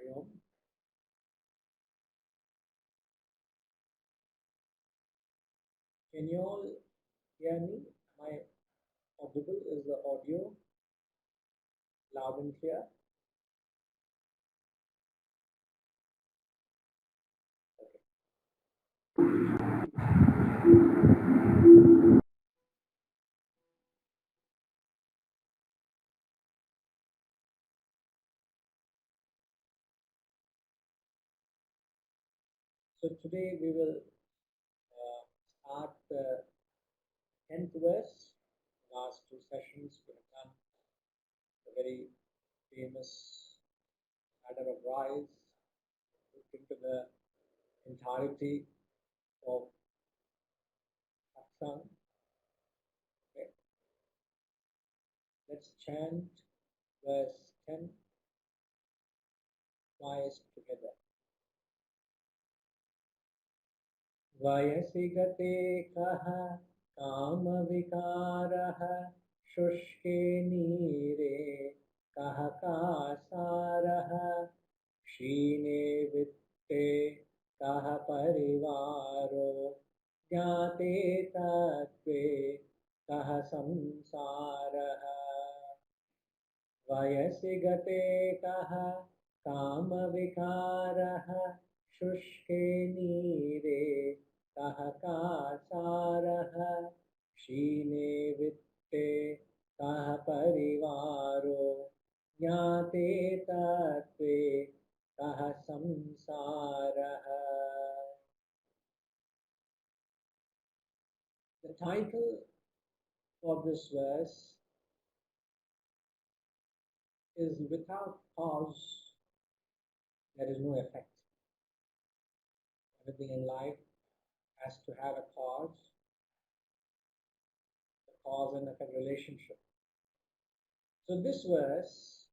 Hariom. Can you all hear me? Am I audible? Is the audio loud and clear? So today we will start the 10th verse. Last two sessions we have done the very famous ladder of rise, looked into the entirety of satsang. Okay. Let's chant verse 10 twice together. वयसि गते कः कामविकारः शुष्के नीरे कः कासारः क्षीणे वित्ते कः परिवारो ज्ञाते तत्त्वे कः संसारः वयसि गते कः कामविकारः शुष्के नीरे कः कासारः क्षीणे वित्ते कः परिवारो ज्ञाते तत्त्वे कः संसारः. The title for this verse is without cause there is no effect. Everything in life has to have a cause and effect relationship. So this verse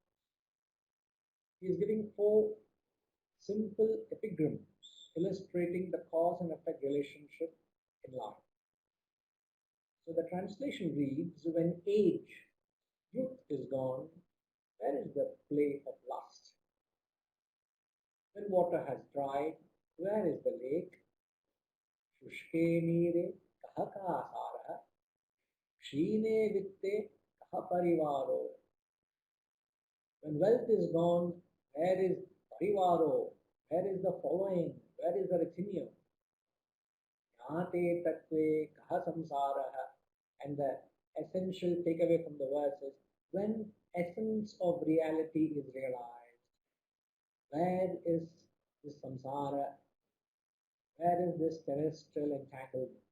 is giving four simple epigrams illustrating the cause and effect relationship in life. So the translation reads, when age, youth is gone, where is the play of lust? When water has dried, where is the lake? Shushke nire kaha kasara, kshine vitte kaha parivaro. When wealth is gone, where is parivaro? Where is the following? Where is the retinue? Jnate tatve kaha samsara. And the essential takeaway from the verse is, when essence of reality is realized, where is this samsara? Where is this terrestrial entanglement?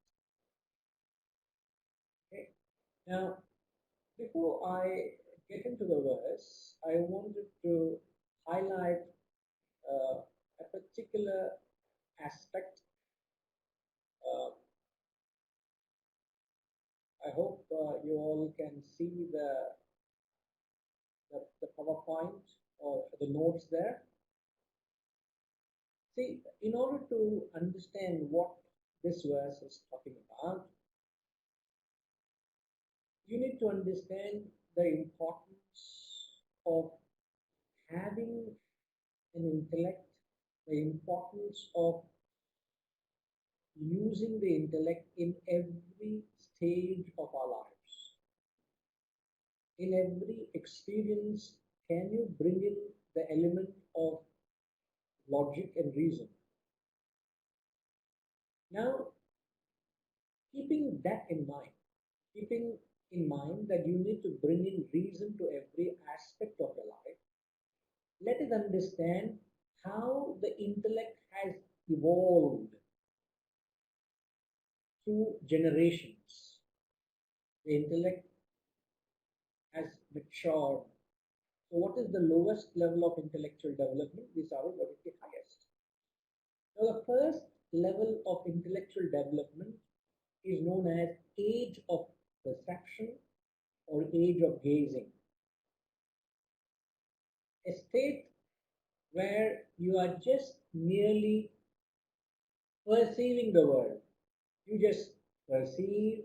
Okay. Now, before I get into the verse, I wanted to highlight a particular aspect. I hope you all can see the PowerPoint or the notes there. See, in order to understand what this verse is talking about, you need to understand the importance of having an intellect, the importance of using the intellect in every stage of our lives. In every experience, can you bring in the element of logic and reason? Now, keeping that in mind, keeping in mind that you need to bring in reason to every aspect of your life, let us understand how the intellect has evolved through generations. The intellect has matured. So what is the lowest level of intellectual development? We saw what is the highest. Now the first level of intellectual development is known as age of perception or age of gazing. A state where you are just merely perceiving the world. You just perceive,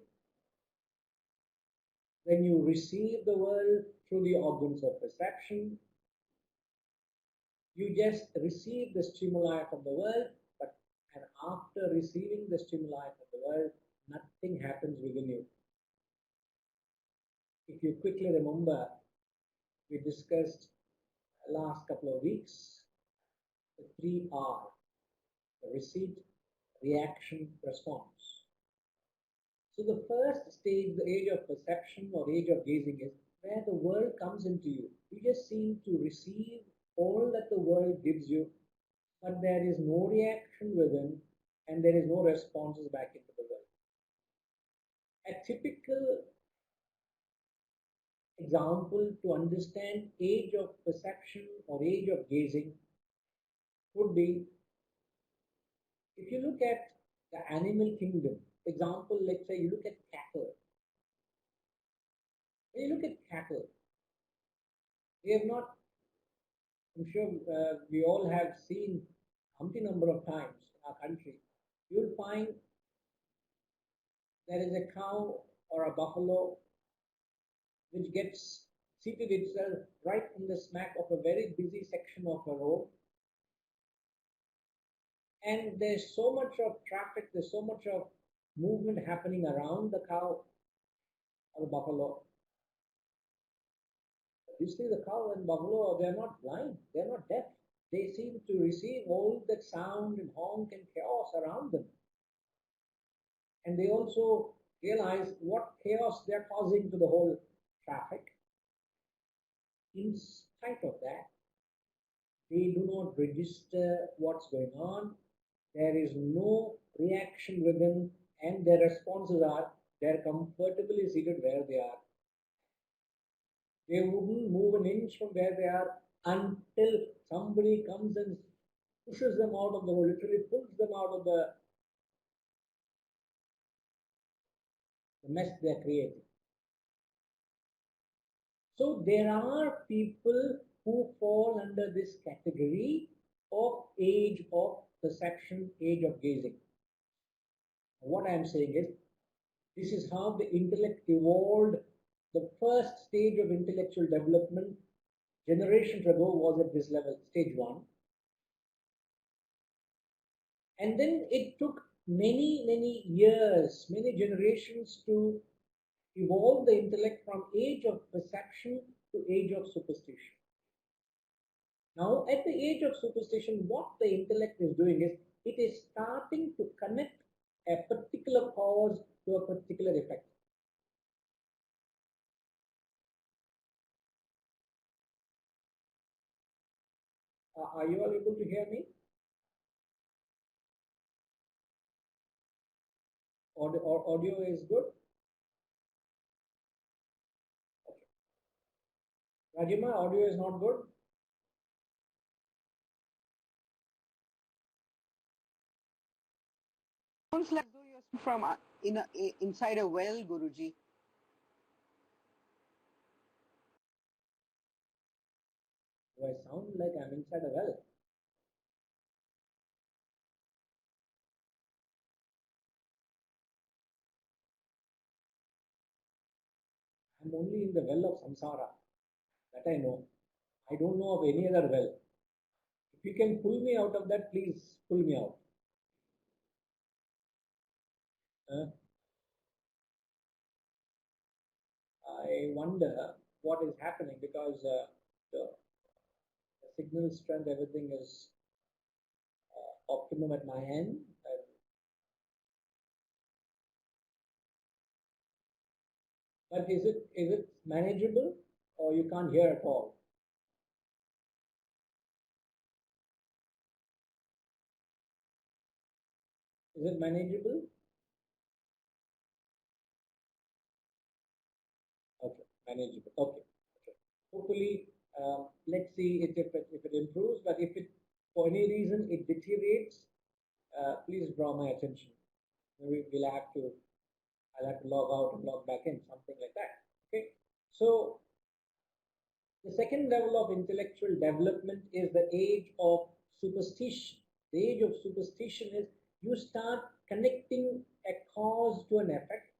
then you receive the world through the organs of perception, You just receive the stimuli from the world, and after receiving the stimuli from the world, nothing happens within you. If you quickly remember, we discussed last couple of weeks the 3R: the receipt, reaction, response. So the first stage, the age of perception or age of gazing, is where the world comes into you. You just seem to receive all that the world gives you, but there is no reaction within and there is no responses back into the world. A typical example to understand age of perception or age of gazing would be, if you look at the animal kingdom, example, let's say you look at cattle. When you look at cattle, they have not, I'm sure we all have seen umpty number of times in our country, you'll find there is a cow or a buffalo which gets seated itself right in the smack of a very busy section of a road. And there's so much of traffic, there's so much of movement happening around the cow or the buffalo. Obviously, the cow and buffalo, they're not blind, they're not deaf. They seem to receive all that sound and honk and chaos around them. And they also realize what chaos they're causing to the whole traffic. In spite of that, they do not register what's going on. There is no reaction within, and their responses are they're comfortably seated where they are. They wouldn't move an inch from where they are until somebody comes and pushes them out of the road, literally pulls them out of the mess they're creating. So there are people who fall under this category of age of perception, age of gazing. What I am saying is, this is how the intellect evolved. The first stage of intellectual development generations ago was at this level, stage 1. And then it took many years, many generations to evolve the intellect from age of perception to age of superstition. Now, at the age of superstition, what the intellect is doing is, it is starting to connect a particular cause to a particular effect. Are you all able to hear me? Audio is good? Okay. Rajima, audio is not good? Sounds like though you're from inside a well, Guruji. Do I sound like I'm inside a well? I'm only in the well of samsara. That I know. I don't know of any other well. If you can pull me out of that, please pull me out. I wonder what is happening, because the signal strength, everything is optimum at my end. But is it manageable, or you can't hear at all? Is it manageable? Okay, manageable. Okay, okay. Hopefully, let's see if it improves. But if it for any reason it deteriorates, please draw my attention. Maybe I'll have to log out and log back in, something like that. Okay. So the second level of intellectual development is the age of superstition. The age of superstition is, you start connecting a cause to an effect,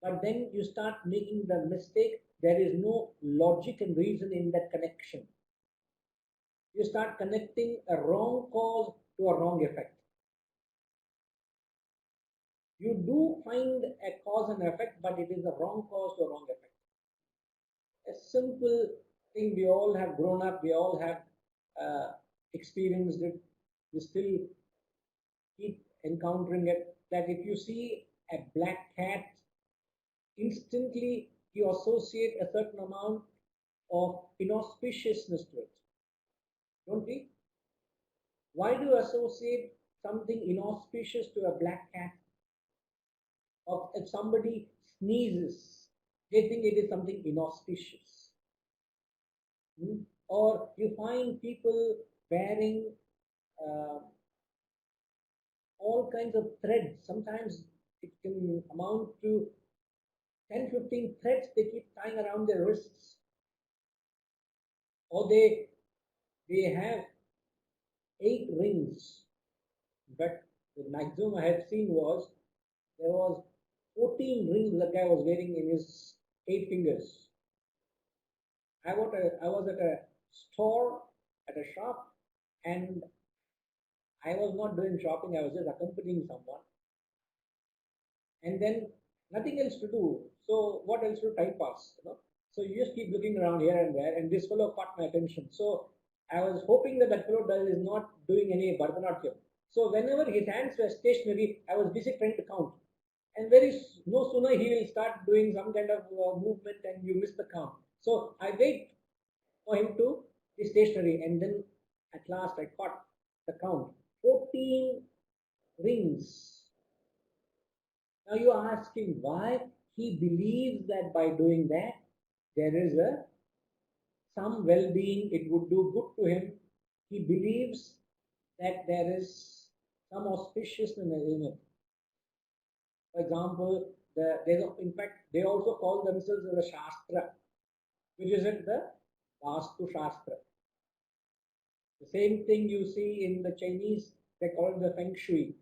but then you start making the mistake. There is no logic and reason in that connection. you start connecting a wrong cause to a wrong effect. You do find a cause and effect, but it is a wrong cause to a wrong effect. A simple thing, we all have grown up, we all have experienced it, we still keep encountering it, that if you see a black cat, instantly you associate a certain amount of inauspiciousness to it. Don't we? Why do you associate something inauspicious to a black cat? Or if somebody sneezes, they think it is something inauspicious. Or you find people wearing uh, all kinds of threads. Sometimes it can amount to 10, 15 threads they keep tying around their wrists. Or they have 8 rings. In fact, the maximum I had seen was there was 14 rings that guy was wearing in his 8 fingers. I was at a store, at a shop, and I was not doing shopping, I was just accompanying someone. And then nothing else to do. So what else to type pass? So you just keep looking around here and there, and this fellow caught my attention. So I was hoping that that fellow is not doing any Bharatanatyam. So whenever his hands were stationary, I was busy trying to count. And no sooner he will start doing some kind of movement and you miss the count. So I wait for him to be stationary, and then at last I caught the count. 14 rings. Now you are asking why he believes that by doing that there is some well-being, it would do good to him. He believes that there is some auspiciousness in it. For example, in fact, they also call themselves as a Shastra, which is it the Vastu Shastra. The same thing you see in the Chinese, they call it the Feng Shui.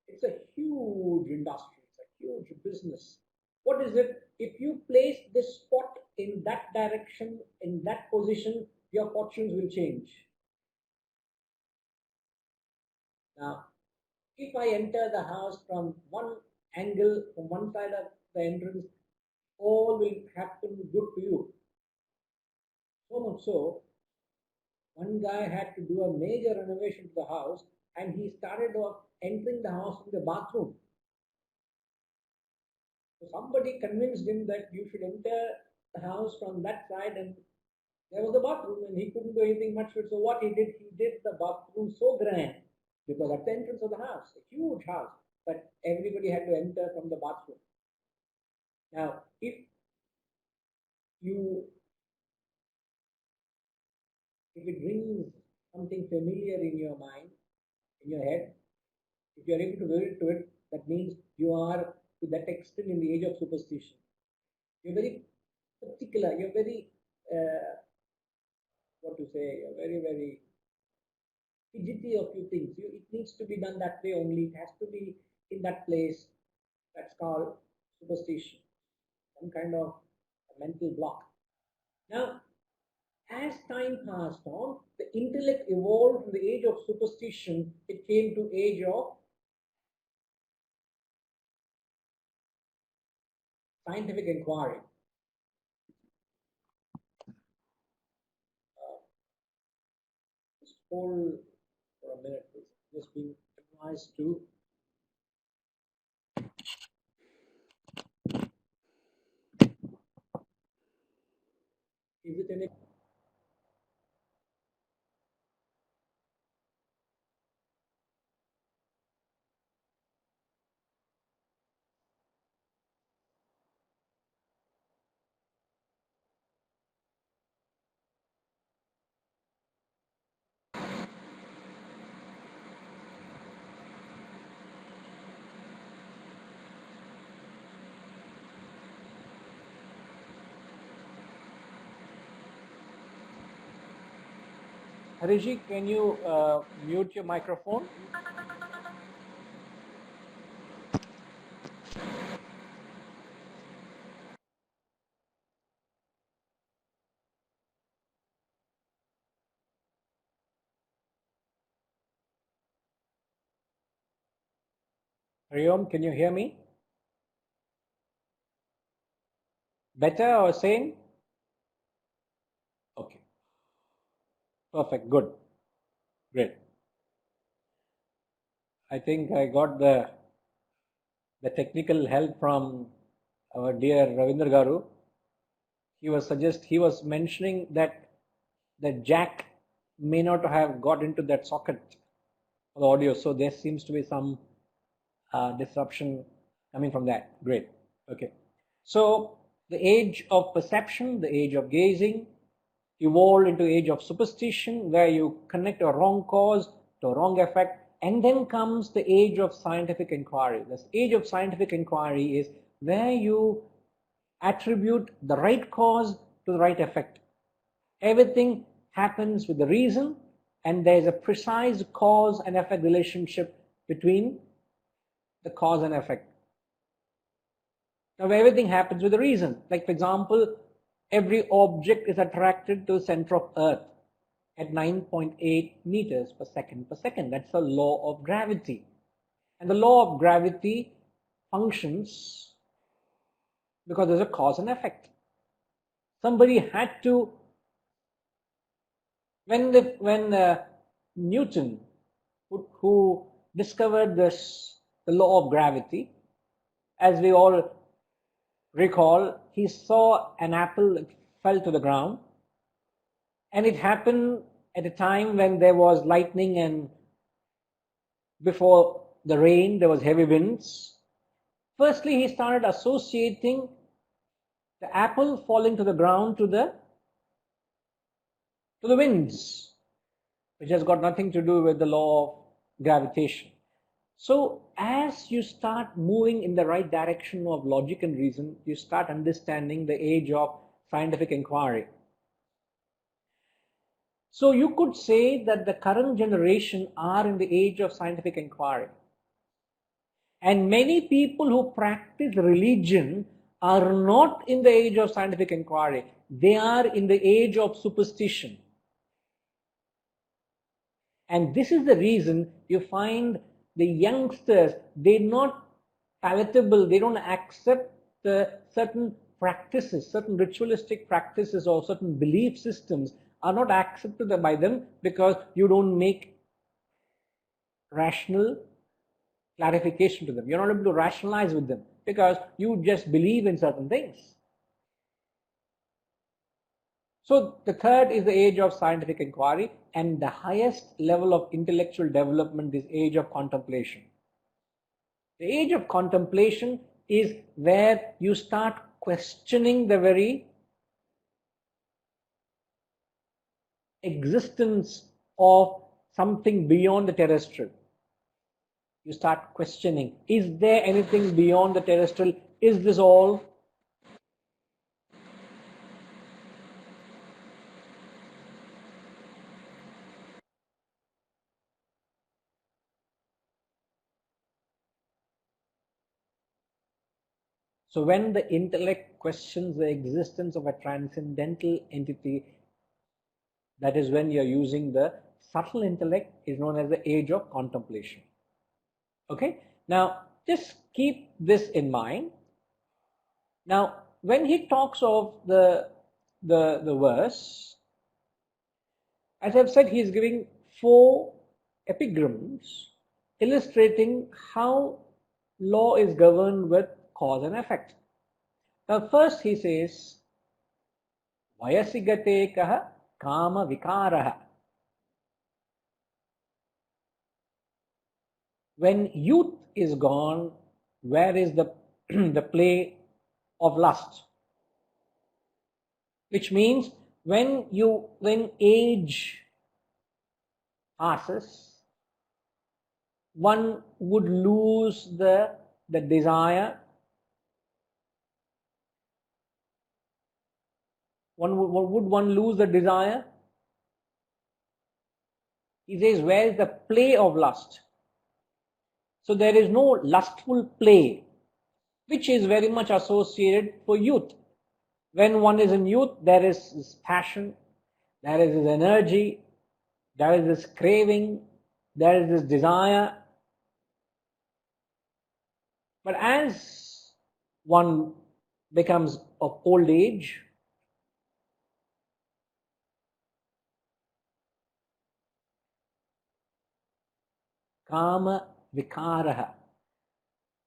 It's a huge industry, it's a huge business. What is it? If you place this spot in that direction, in that position, your fortunes will change. Now, if I enter the house from one angle, from one side of the entrance, all will happen good to you. So much so, one guy had to do a major renovation to the house, and he started off entering the house from the bathroom. So somebody convinced him that you should enter the house from that side, and there was a bathroom, and he couldn't do anything much with it. So what he did the bathroom so grand, because at the entrance of the house, a huge house, but everybody had to enter from the bathroom. Now, you if it brings something familiar in your mind, in your head, if you are able to relate to it, that means you are to that extent in the age of superstition. You're very particular. You're very what to say. You're very very fidgety of few things. It needs to be done that way only. It has to be in that place. That's called superstition. Some kind of a mental block. Now, as time passed on, the intellect evolved from the age of superstition. It came to age of scientific inquiry. Just hold for a minute, please. Just being advised to. Is it any? Harishi, can you mute your microphone? Hariom, can you hear me? Better or same? Okay. Perfect. Good. Great. I think I got the technical help from our dear Ravindra Garu. He was mentioning that the jack may not have got into that socket for the audio, so there seems to be some disruption coming from that. Great. Okay. So the age of perception, the age of gazing, evolved into age of superstition, where you connect a wrong cause to a wrong effect, and then comes the age of scientific inquiry. This age of scientific inquiry is where you attribute the right cause to the right effect. Everything happens with the reason, and there is a precise cause and effect relationship between the cause and effect. Now everything happens with a reason. Like for example, every object is attracted to the center of Earth at 9.8 meters per second. That's the law of gravity. And the law of gravity functions because there's a cause and effect. Somebody had to, when Newton, who discovered the law of gravity, as we all recall, he saw an apple that fell to the ground, and it happened at a time when there was lightning, and before the rain there was heavy winds. Firstly, he started associating the apple falling to the ground to the winds, which has got nothing to do with the law of gravitation. So as you start moving in the right direction of logic and reason, you start understanding the age of scientific inquiry. So you could say that the current generation are in the age of scientific inquiry. And many people who practice religion are not in the age of scientific inquiry. They are in the age of superstition. And this is the reason you find the youngsters, they're not palatable, they don't accept the certain practices, certain ritualistic practices or certain belief systems are not accepted by them because you don't make rational clarification to them. You're not able to rationalize with them because you just believe in certain things. So the third is the age of scientific inquiry, and the highest level of intellectual development is age of contemplation. The age of contemplation is where you start questioning the very existence of something beyond the terrestrial. You start questioning, is there anything beyond the terrestrial? Is this all? So when the intellect questions the existence of a transcendental entity, that is when you're using the subtle intellect, is known as the age of contemplation. Okay, now just keep this in mind. Now when he talks of the verse, as I've said, he is giving 4 epigrams illustrating how law is governed with cause and effect. Now first he says, Vayasigate kaha kama vikaraha. When youth is gone, where is the the play of lust? Which means when age passes, one would lose the desire. Would one lose the desire? He says, where is the play of lust? So there is no lustful play, which is very much associated for youth. When one is in youth, there is this passion, there is this energy, there is this craving, there is this desire. But as one becomes of old age, kama vikaraha.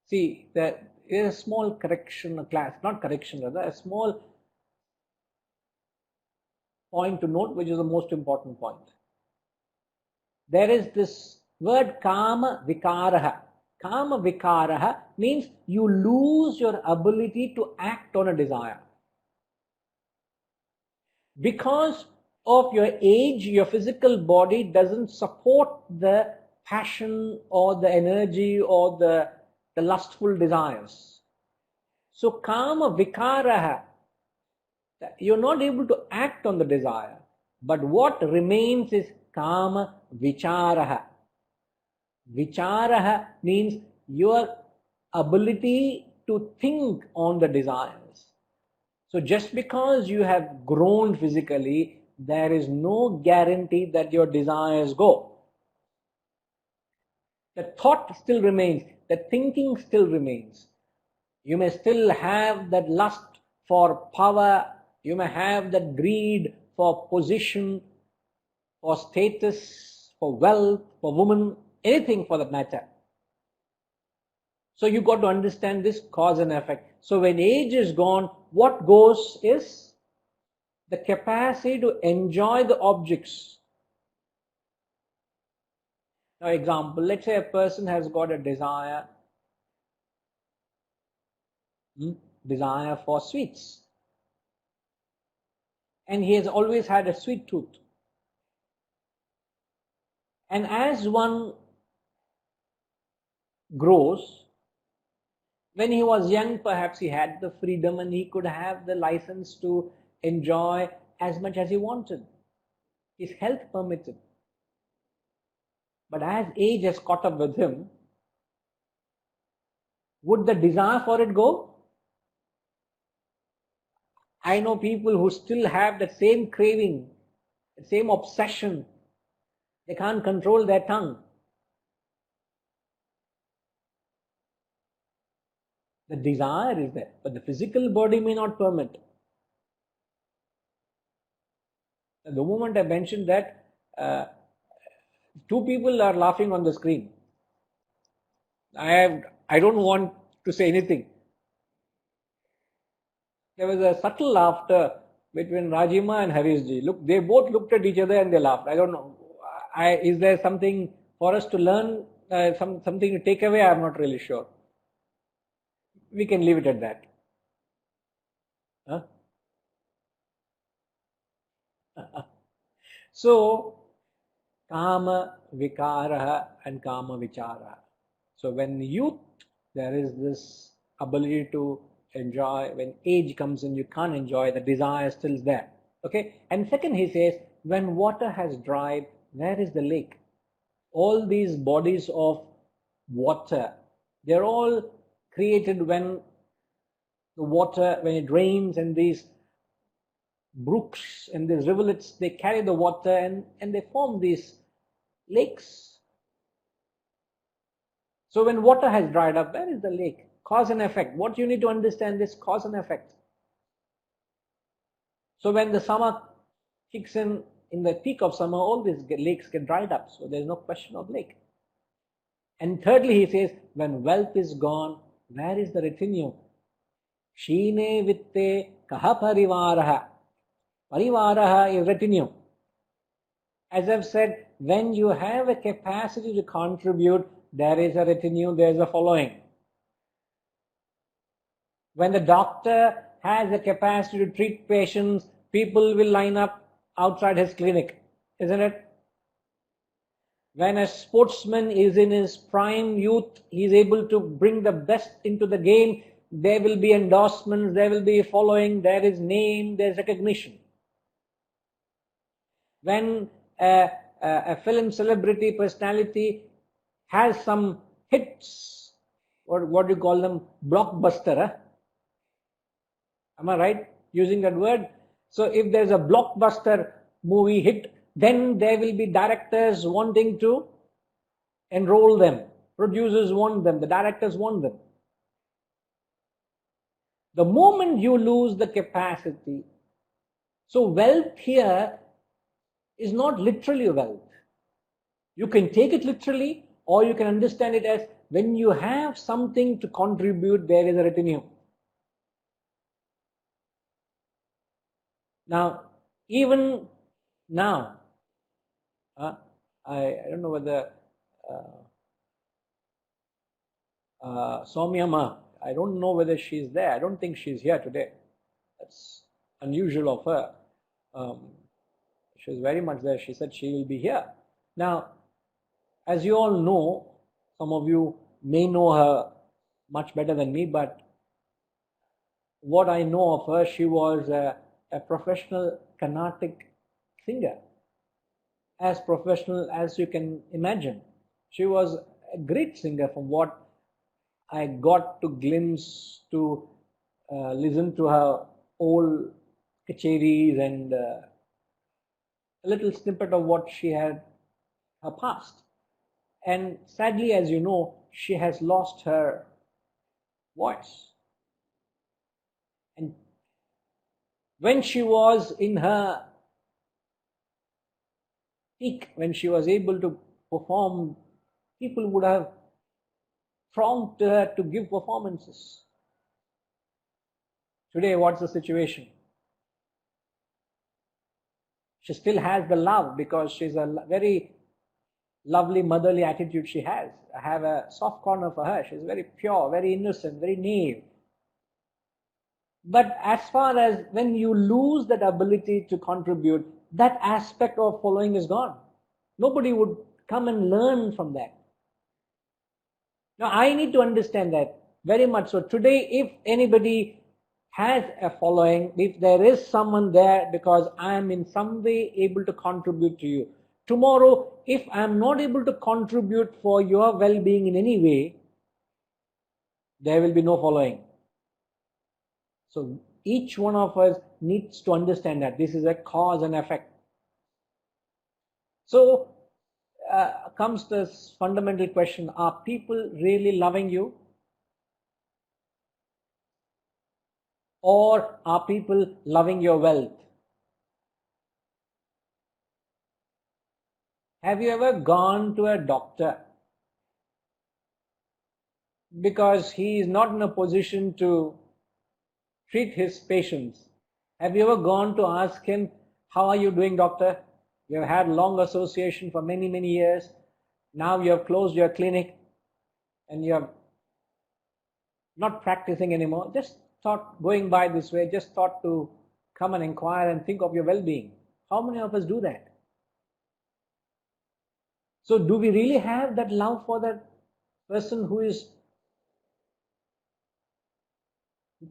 See, there is a small correction, a class, not correction, rather, a small point to note, which is the most important point. There is this word kama vikaraha. Kama vikaraha means you lose your ability to act on a desire. Because of your age, your physical body doesn't support the passion or the energy or the lustful desires. So kama vikaraha, you're not able to act on the desire, but what remains is kama vicharaha. Vicharaha means your ability to think on the desires. So just because you have grown physically, there is no guarantee that your desires go. The thought still remains, the thinking still remains. You may still have that lust for power, you may have that greed for position, for status, for wealth, for woman, anything for that matter. So you got to understand this cause and effect. So when age is gone, what goes is the capacity to enjoy the objects. Now, example, let's say a person has got a desire for sweets. And he has always had a sweet tooth. And as one grows, when he was young, perhaps he had the freedom and he could have the license to enjoy as much as he wanted. His health permitted. But as age has caught up with him, would the desire for it go? I know people who still have that same craving, the same obsession. They can't control their tongue. The desire is there, but the physical body may not permit. The moment I mentioned that, two people are laughing on the screen. I don't want to say anything. There was a subtle laughter between Rajima and Harishji. Look, they both looked at each other and they laughed. I don't know. Is there something for us to learn, something to take away? I'm not really sure. We can leave it at that. Huh? So, kama vikaraha and kama vichara. So when youth, there is this ability to enjoy. When age comes in, you can't enjoy. The desire is still there. Okay. And second, he says, when water has dried, where is the lake? All these bodies of water, they're all created when the water, when it rains, and these brooks and these rivulets, they carry the water and they form these lakes. So when water has dried up, where is the lake? Cause and effect. What you need to understand is cause and effect. So when the summer kicks in the peak of summer, all these lakes get dried up. So there's no question of lake. And thirdly, he says, when wealth is gone, where is the retinue? Shine vitte kaha parivaraha. Parivaraha is retinue. As I've said, when you have a capacity to contribute, there is a retinue, there is a following. When the doctor has a capacity to treat patients, people will line up outside his clinic, isn't it? When a sportsman is in his prime youth, he is able to bring the best into the game, there will be endorsements, there will be following, there is name, there is recognition. When a film celebrity personality has some hits, what do you call them? Blockbuster, huh? Am I right using that word? So if there's a blockbuster movie hit, then there will be directors wanting to enroll them. Producers want them, the directors want them. The moment you lose the capacity, so wealth here is not literally wealth. You can take it literally, or you can understand it as when you have something to contribute, there is a retinue. Now, even now, I don't know whether Soumya Ma, I don't know whether she's there. I don't think she's here today. That's unusual of her. She's very much there. She said she will be here. Now, as you all know, some of you may know her much better than me, but what I know of her, she was a professional Carnatic singer, as professional as you can imagine. She was a great singer from what I got to glimpse to listen to her old kacheris and a little snippet of what she had her past. And sadly, as you know, she has lost her voice. And when she was in her peak, when she was able to perform, people would have thronged to her to give performances. Today, what's the situation? She still has the love because she's a very lovely motherly attitude she has. I have a soft corner for her. She's very pure, very innocent, very naive. But as far as when you lose that ability to contribute, that aspect of following is gone. Nobody would come and learn from that. Now, I need to understand that very much. So today, if anybody has a following, if there is someone there because I am in some way able to contribute to you. Tomorrow, if I am not able to contribute for your well-being in any way, there will be no following. So each one of us needs to understand that this is a cause and effect. So comes this fundamental question, are people really loving you? Or are people loving your wealth? Have you ever gone to a doctor because he is not in a position to treat his patients? Have you ever gone to ask him, how are you doing, doctor? You have had long association for many, many years. Now you have closed your clinic and you are not practicing anymore. Just thought going by this way, just thought to come and inquire and think of your well-being. How many of us do that? So do we really have that love for that person who is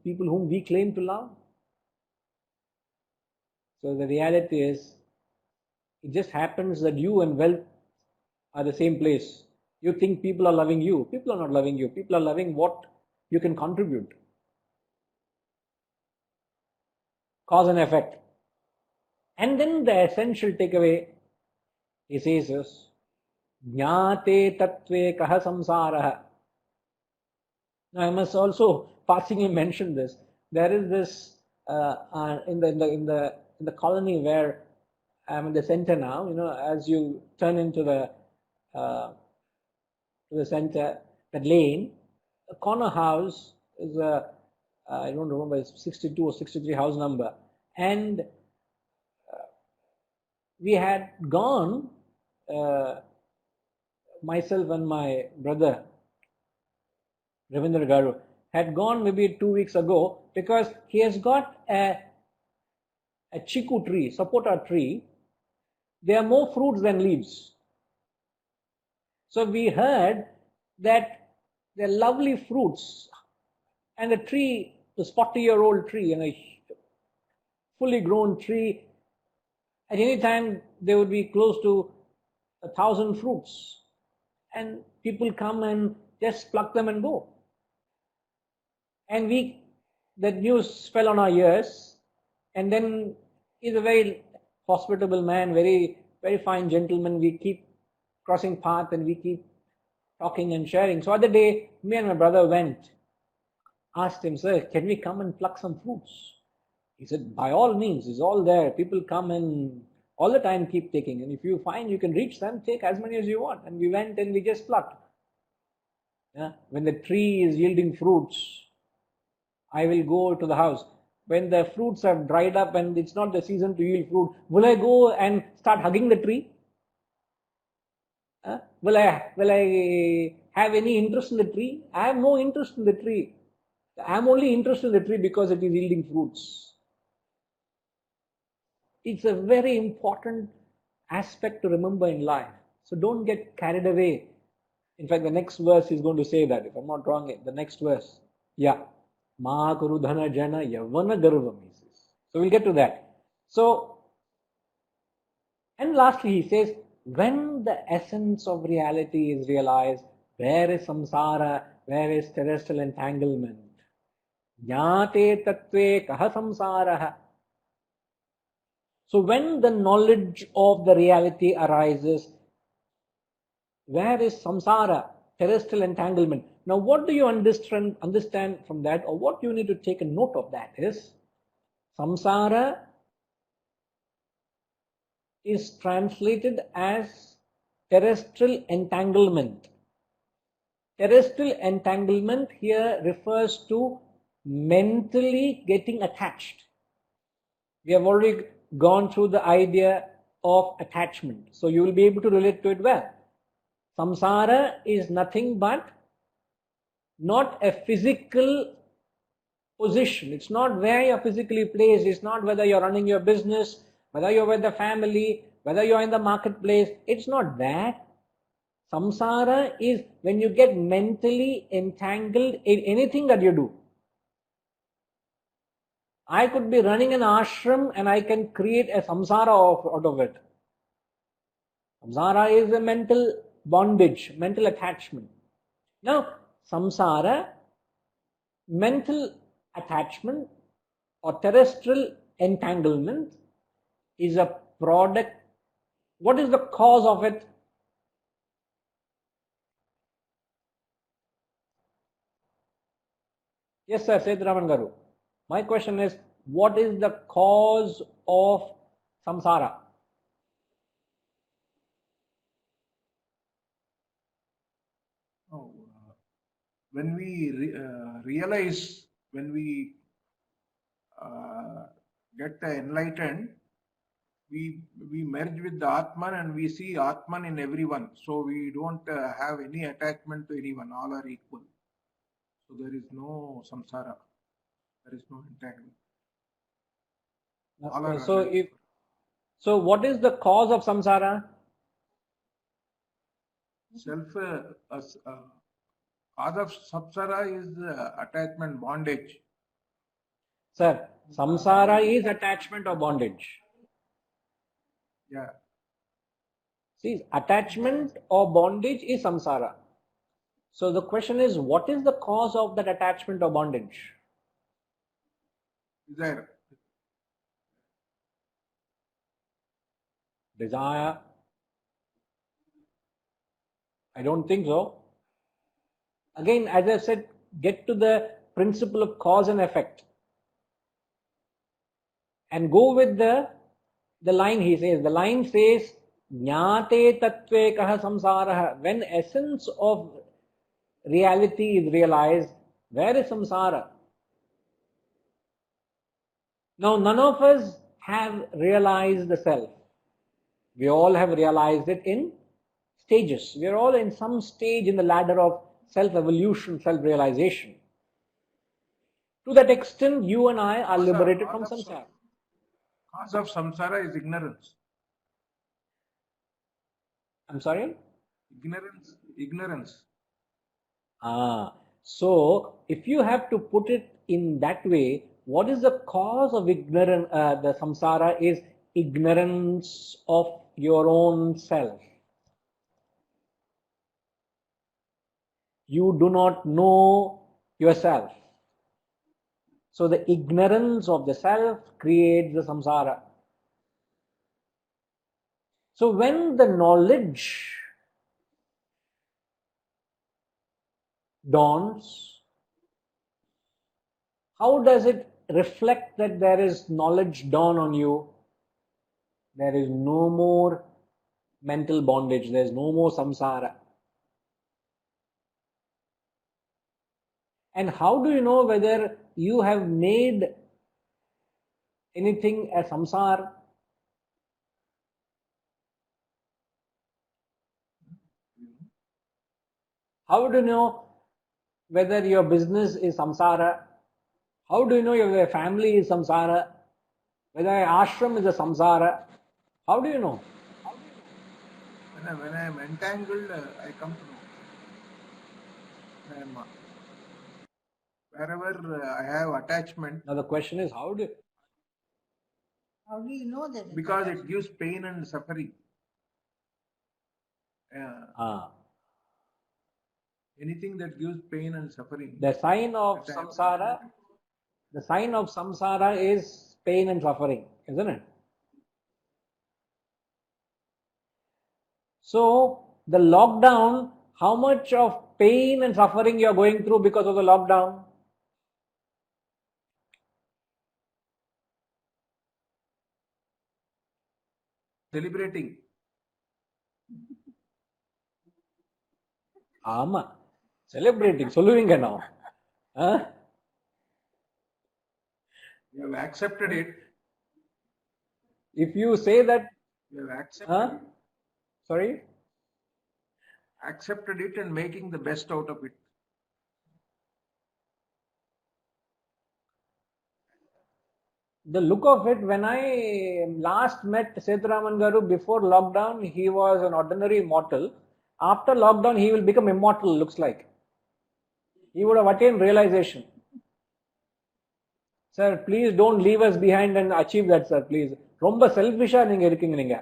people whom we claim to love? So the reality is, it just happens that you and wealth are the same place. You think people are loving you. People are not loving you. People are loving what you can contribute. Cause and effect. And then the essential takeaway, he says is, Jnate tattve kaha samsaraha. Now I must also passingly mention this. There is this in the colony where I'm in the center now. You know, as you turn into the center, that lane, a corner house is a I don't remember, it's 62 or 63 house number, and we had gone. Myself and my brother Ravindra Garu had gone maybe 2 weeks ago because he has got a chiku tree, sapota tree. There are more fruits than leaves. So we heard that there are lovely fruits, and a tree, this 40-year-old tree, and a fully grown tree, at any time there would be close to 1,000 fruits. And people come and just pluck them and go. And that news fell on our ears. And then he's a very hospitable man, very, very fine gentleman. We keep crossing path and we keep talking and sharing. So other day, me and my brother went asked him, "Sir, can we come and pluck some fruits?" He said, "By all means, it's all there. People come and all the time keep taking. And if you find you can reach them, take as many as you want." And we went and we just plucked. Yeah? When the tree is yielding fruits, I will go to the house. When the fruits have dried up and it's not the season to yield fruit, will I go and start hugging the tree? Will I have any interest in the tree? I have no interest in the tree. I am only interested in the tree because it is yielding fruits. It's a very important aspect to remember in life. So don't get carried away. In fact, the next verse is going to say that, if I'm not wrong, the next verse. Yeah. Ma kuru dhana jana yavana garvam, he says. So we'll get to that. So, and lastly he says, when the essence of reality is realized, where is samsara, where is terrestrial entanglement? Jnate tattve kaha samsaraha. So when the knowledge of the reality arises, where is samsara, terrestrial entanglement? Now what do you understand from that, or what you need to take a note of that is, samsara is translated as terrestrial entanglement. Terrestrial entanglement here refers to mentally getting attached. We have already gone through the idea of attachment, so you will be able to relate to it well. Samsara is nothing but not a physical position. It's not where you're physically placed. It's not whether you're running your business, whether you're with the family, whether you're in the marketplace. It's not that. Samsara is when you get mentally entangled in anything that you do. I could be running an ashram and I can create a samsara out of it. Samsara is a mental bondage, mental attachment. Now, samsara, mental attachment or terrestrial entanglement is a product. What is the cause of it? Yes, sir, Sethraman Garu. My question is, what is the cause of samsara? Oh, when we realize, when we get enlightened, we merge with the Atman and we see Atman in everyone. So we don't have any attachment to anyone. All are equal. So there is no samsara. There is no entanglement. All are So what is the cause of samsara? cause of samsara is attachment, bondage. Sir, samsara is attachment or bondage? Yeah. See, attachment or bondage is samsara. So the question is, what is the cause of that attachment or bondage? Desire. Desire? I don't think so. Again, as I said, get to the principle of cause and effect. And go with the line he says. The line says, Jnate tattve kaha samsaraha. When essence of reality is realized, where is samsara? Now, none of us have realized the self. We all have realized it in stages. We are all in some stage in the ladder of self-evolution, self-realization. To that extent, you and I are liberated from samsara. Cause of samsara is ignorance. I'm sorry? Ignorance. So if you have to put it in that way, what is the cause of ignorance? The samsara is ignorance of your own self. You do not know yourself. So the ignorance of the self creates the samsara. So when the knowledge dawns, how does it reflect that there is knowledge dawn on you? There is no more mental bondage, there is no more samsara. And how do you know whether you have made anything a samsara? How do you know whether your business is samsara? How do you know your family is samsara? Whether your ashram is a samsara? How do you know? When I am entangled, I come to know. I am, wherever I have attachment. Now the question is, how do you know that? Because it gives pain and suffering. Anything that gives pain and suffering. The sign of samsara is pain and suffering, isn't it? So the lockdown, how much of pain and suffering you are going through because of the lockdown? Celebrating. Ama. Celebrating. சொல்லுவீங்க now. You have accepted it. If you say that, you have accepted it. Sorry? Accepted it and making the best out of it. The look of it, when I last met Sethuraman Garu before lockdown, he was an ordinary mortal. After lockdown, he will become immortal, looks like. He would have attained realization. Sir, please don't leave us behind and achieve that, sir, please. Romba selfish-ஆ நீங்க இருக்கீங்க நீங்க.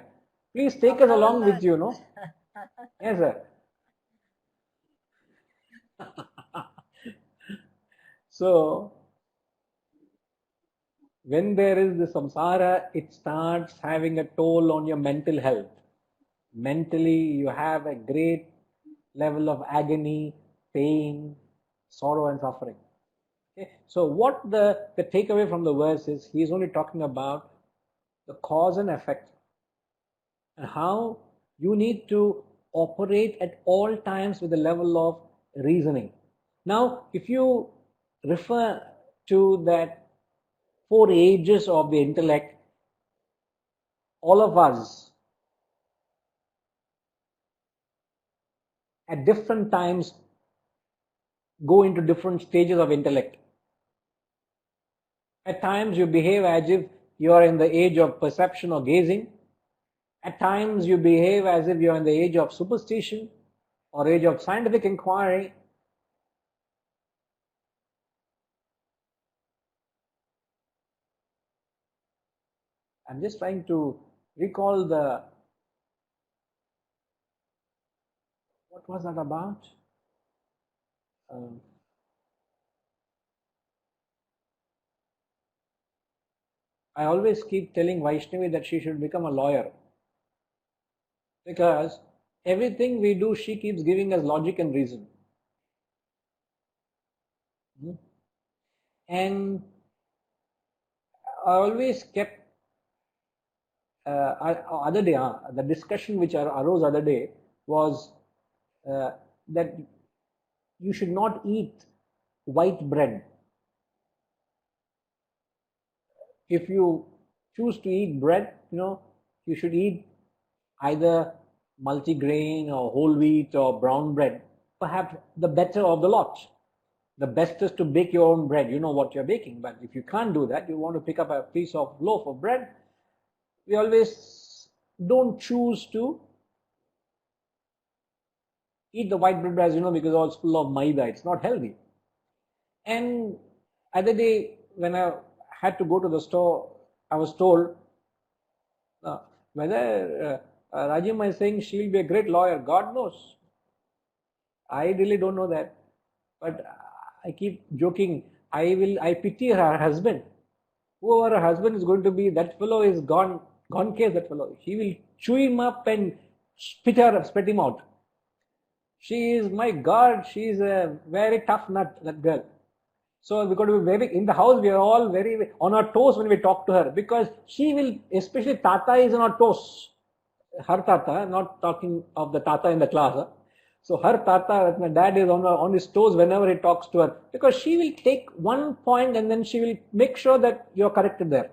Please take us along with you, no? Yes, sir. So, when there is the samsara, it starts having a toll on your mental health. Mentally, you have a great level of agony, pain, sorrow and suffering. Okay? So what the takeaway from the verse is, he is only talking about the cause and effect and how you need to operate at all times with a level of reasoning. Now, if you refer to that 4 ages of the intellect, all of us at different times go into different stages of intellect. At times you behave as if you are in the age of perception or gazing. At times you behave as if you are in the age of superstition or age of scientific inquiry. I'm just trying to recall what was that about? I always keep telling Vaishnavi that she should become a lawyer, because everything we do, she keeps giving us logic and reason. And I always kept other day, the discussion which arose other day was that you should not eat white bread. If you choose to eat bread, you should eat either multigrain or whole wheat or brown bread, perhaps the better of the lot. The best is to bake your own bread. You know what you're baking, but if you can't do that, you want to pick up a piece of loaf of bread, we always don't choose to eat the white bread, as you know, because it's full of maida. It's not healthy. And other day, when I had to go to the store, I was told whether Rajima is saying she'll be a great lawyer. God knows. I really don't know that. But I keep joking. I pity her husband. Whoever her husband is going to be, that fellow is gone case, that fellow. He will chew him up and spit him out. She is, my God, she is a very tough nut, that girl. So we got to be very, in the house we are all very on our toes when we talk to her, because she will, especially Tata is on our toes. Her Tata, not talking of the Tata in the class. Huh? So her Tata, my dad is on his toes whenever he talks to her, because she will take one point and then she will make sure that you're corrected there.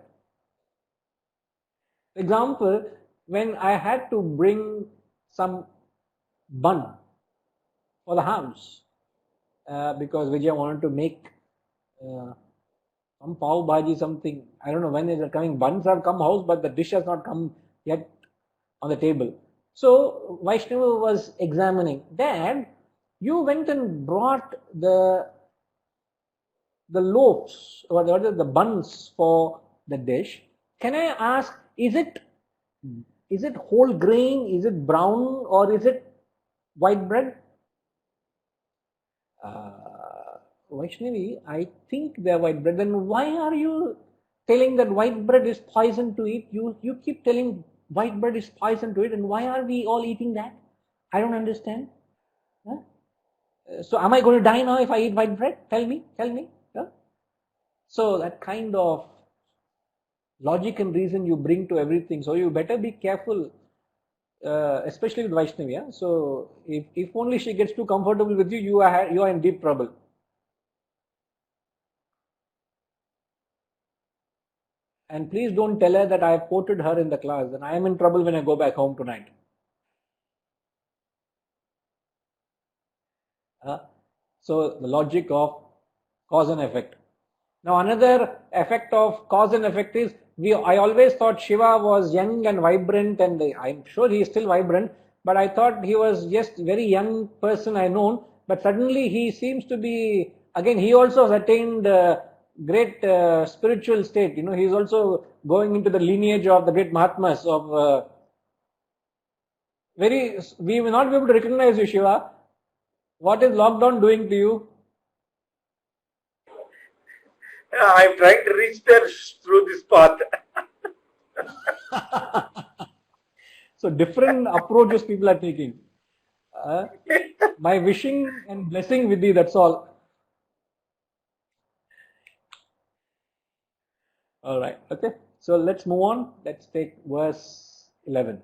Example, when I had to bring some bun for the house, because Vijay wanted to make some pav bhaji, something. I don't know when is it coming. Buns have come house, but the dish has not come yet on the table. So Vaishnava was examining. Dad, you went and brought the loaves or the buns for the dish. Can I ask, is it whole grain? Is it brown or is it white bread? Vaishnavi, I think they're white bread. Then why are you telling that white bread is poison to eat? You keep telling white bread is poison to eat, and why are we all eating that? I don't understand. Huh? So am I going to die now if I eat white bread? Tell me. Huh? So that kind of logic and reason you bring to everything. So you better be careful, especially with Vaishnavi. Yeah? So if only she gets too comfortable with you, you are in deep trouble. And please don't tell her that I have quoted her in the class, and I am in trouble when I go back home tonight. So the logic of cause and effect. Now another effect of cause and effect is, I always thought Shiva was young and vibrant, and I'm sure he is still vibrant, but I thought he was just very young person I known, but suddenly he seems to be, again he also has attained great spiritual state. You know, he is also going into the lineage of the great Mahatmas of we will not be able to recognize you, Shiva. What is lockdown doing to you? I'm trying to reach there through this path. So different approaches people are taking. My wishing and blessing with thee, that's all. All right, okay. So let's move on. Let's take verse 11.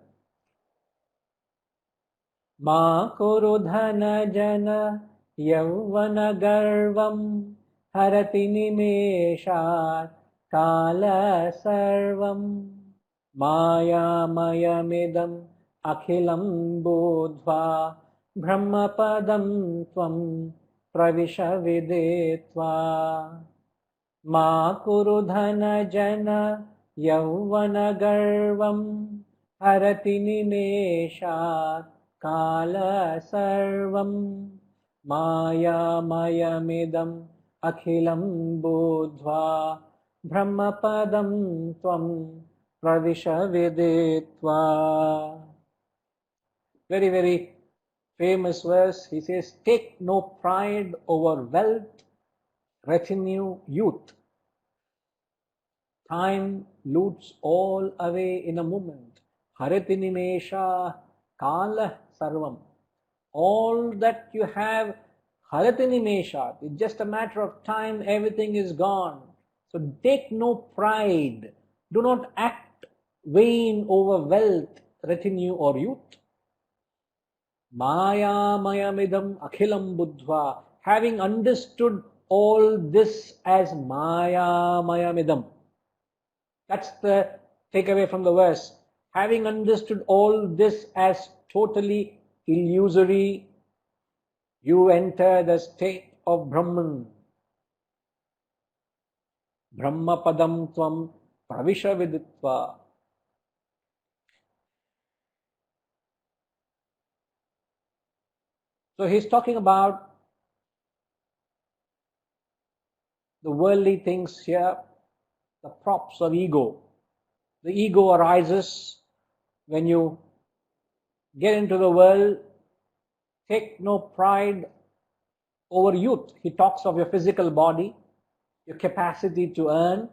Ma kuru dhana jana yavana garvam harati nimeshat kala sarvam maya mayamidam akhilam bodhva brahmapadam tvam pravisha videtva. Ma kuru dhana jana yavana garvam harati nimeshat kala sarvam maya mayamidam akhilam bodhva brahmapadam tvam pravisha videtva. Very, very famous verse. He says, take no pride over wealth, retinue, youth. Time loots all away in a moment. Harati nimesha kala sarvam. All that you have, harati nimesha, it's just a matter of time, everything is gone. So take no pride. Do not act vain over wealth, retinue or youth. Maya mayamidam akhilam buddhva. Having understood all this as maya mayamidam. That's the takeaway from the verse. Having understood all this as totally illusory, you enter the state of Brahman. Brahmapadam tvam pravisha viditva. So he's talking about the worldly things here, the props of ego. The ego arises when you get into the world. Take no pride over youth. He talks of your physical body, your capacity to earn,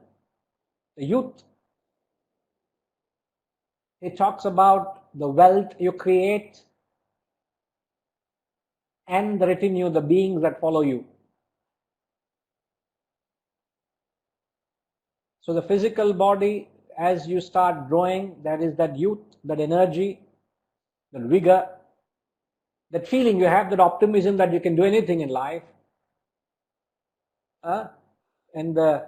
the youth. He talks about the wealth you create and the retinue, the beings that follow you. So the physical body, as you start growing, that is that youth, that energy, that vigor, that feeling you have, that optimism that you can do anything in life. And the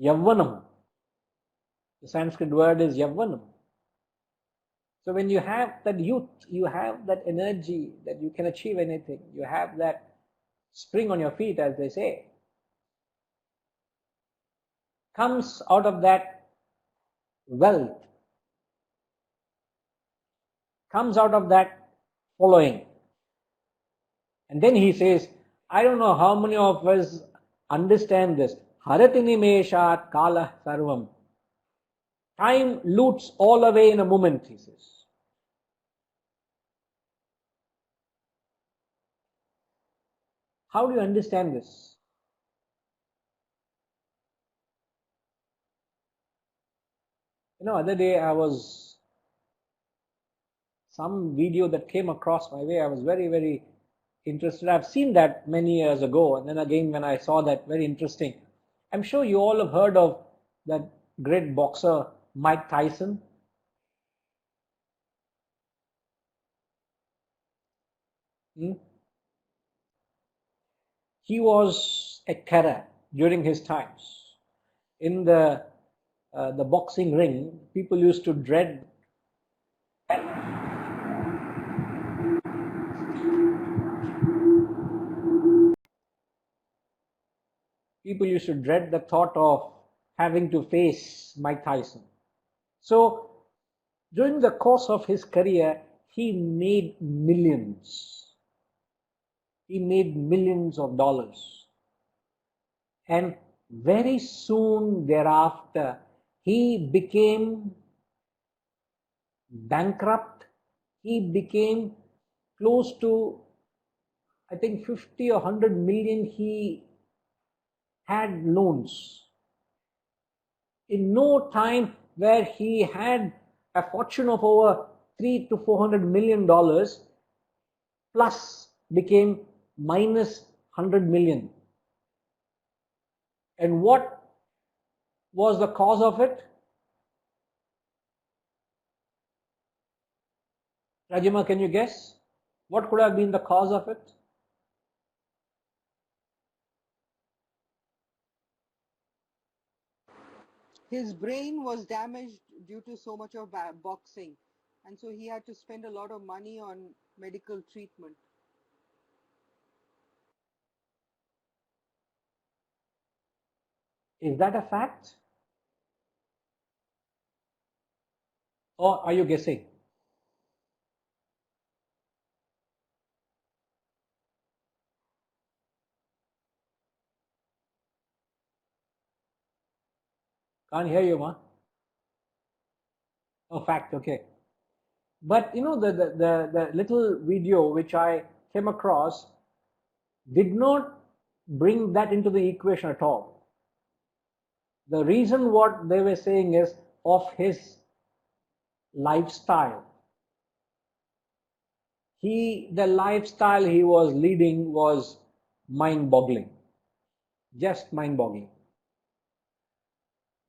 yavvanam, the Sanskrit word is yavvanam. So when you have that youth, you have that energy that you can achieve anything. You have that spring on your feet, as they say. Comes out of that wealth, comes out of that following. And then he says, I don't know how many of us understand this. Harati nimeshat kala sarvam. Time loots all away in a moment, he says. How do you understand this? Other day I was, some video that came across my way, I was very, very interested. I've seen that many years ago, and then again when I saw that, very interesting. I'm sure you all have heard of that great boxer, Mike Tyson. He was a terror during his times. In the boxing ring, people used to dread the thought of having to face Mike Tyson. So during the course of his career, he made millions. He made millions of dollars. And very soon thereafter, he became bankrupt. He became close to, I think, 50 or 100 million. He had loans. In no time, where he had a fortune of over 3 to 400 million dollars, plus became minus 100 million. And what was the cause of it? Rajima, can you guess? What could have been the cause of it? His brain was damaged due to so much of boxing, and so he had to spend a lot of money on medical treatment. Is that a fact? Or are you guessing? Can't hear you, ma. Oh, fact, okay. But the little video which I came across did not bring that into the equation at all. The reason what they were saying is of his lifestyle. The lifestyle he was leading was mind-boggling. Just mind-boggling.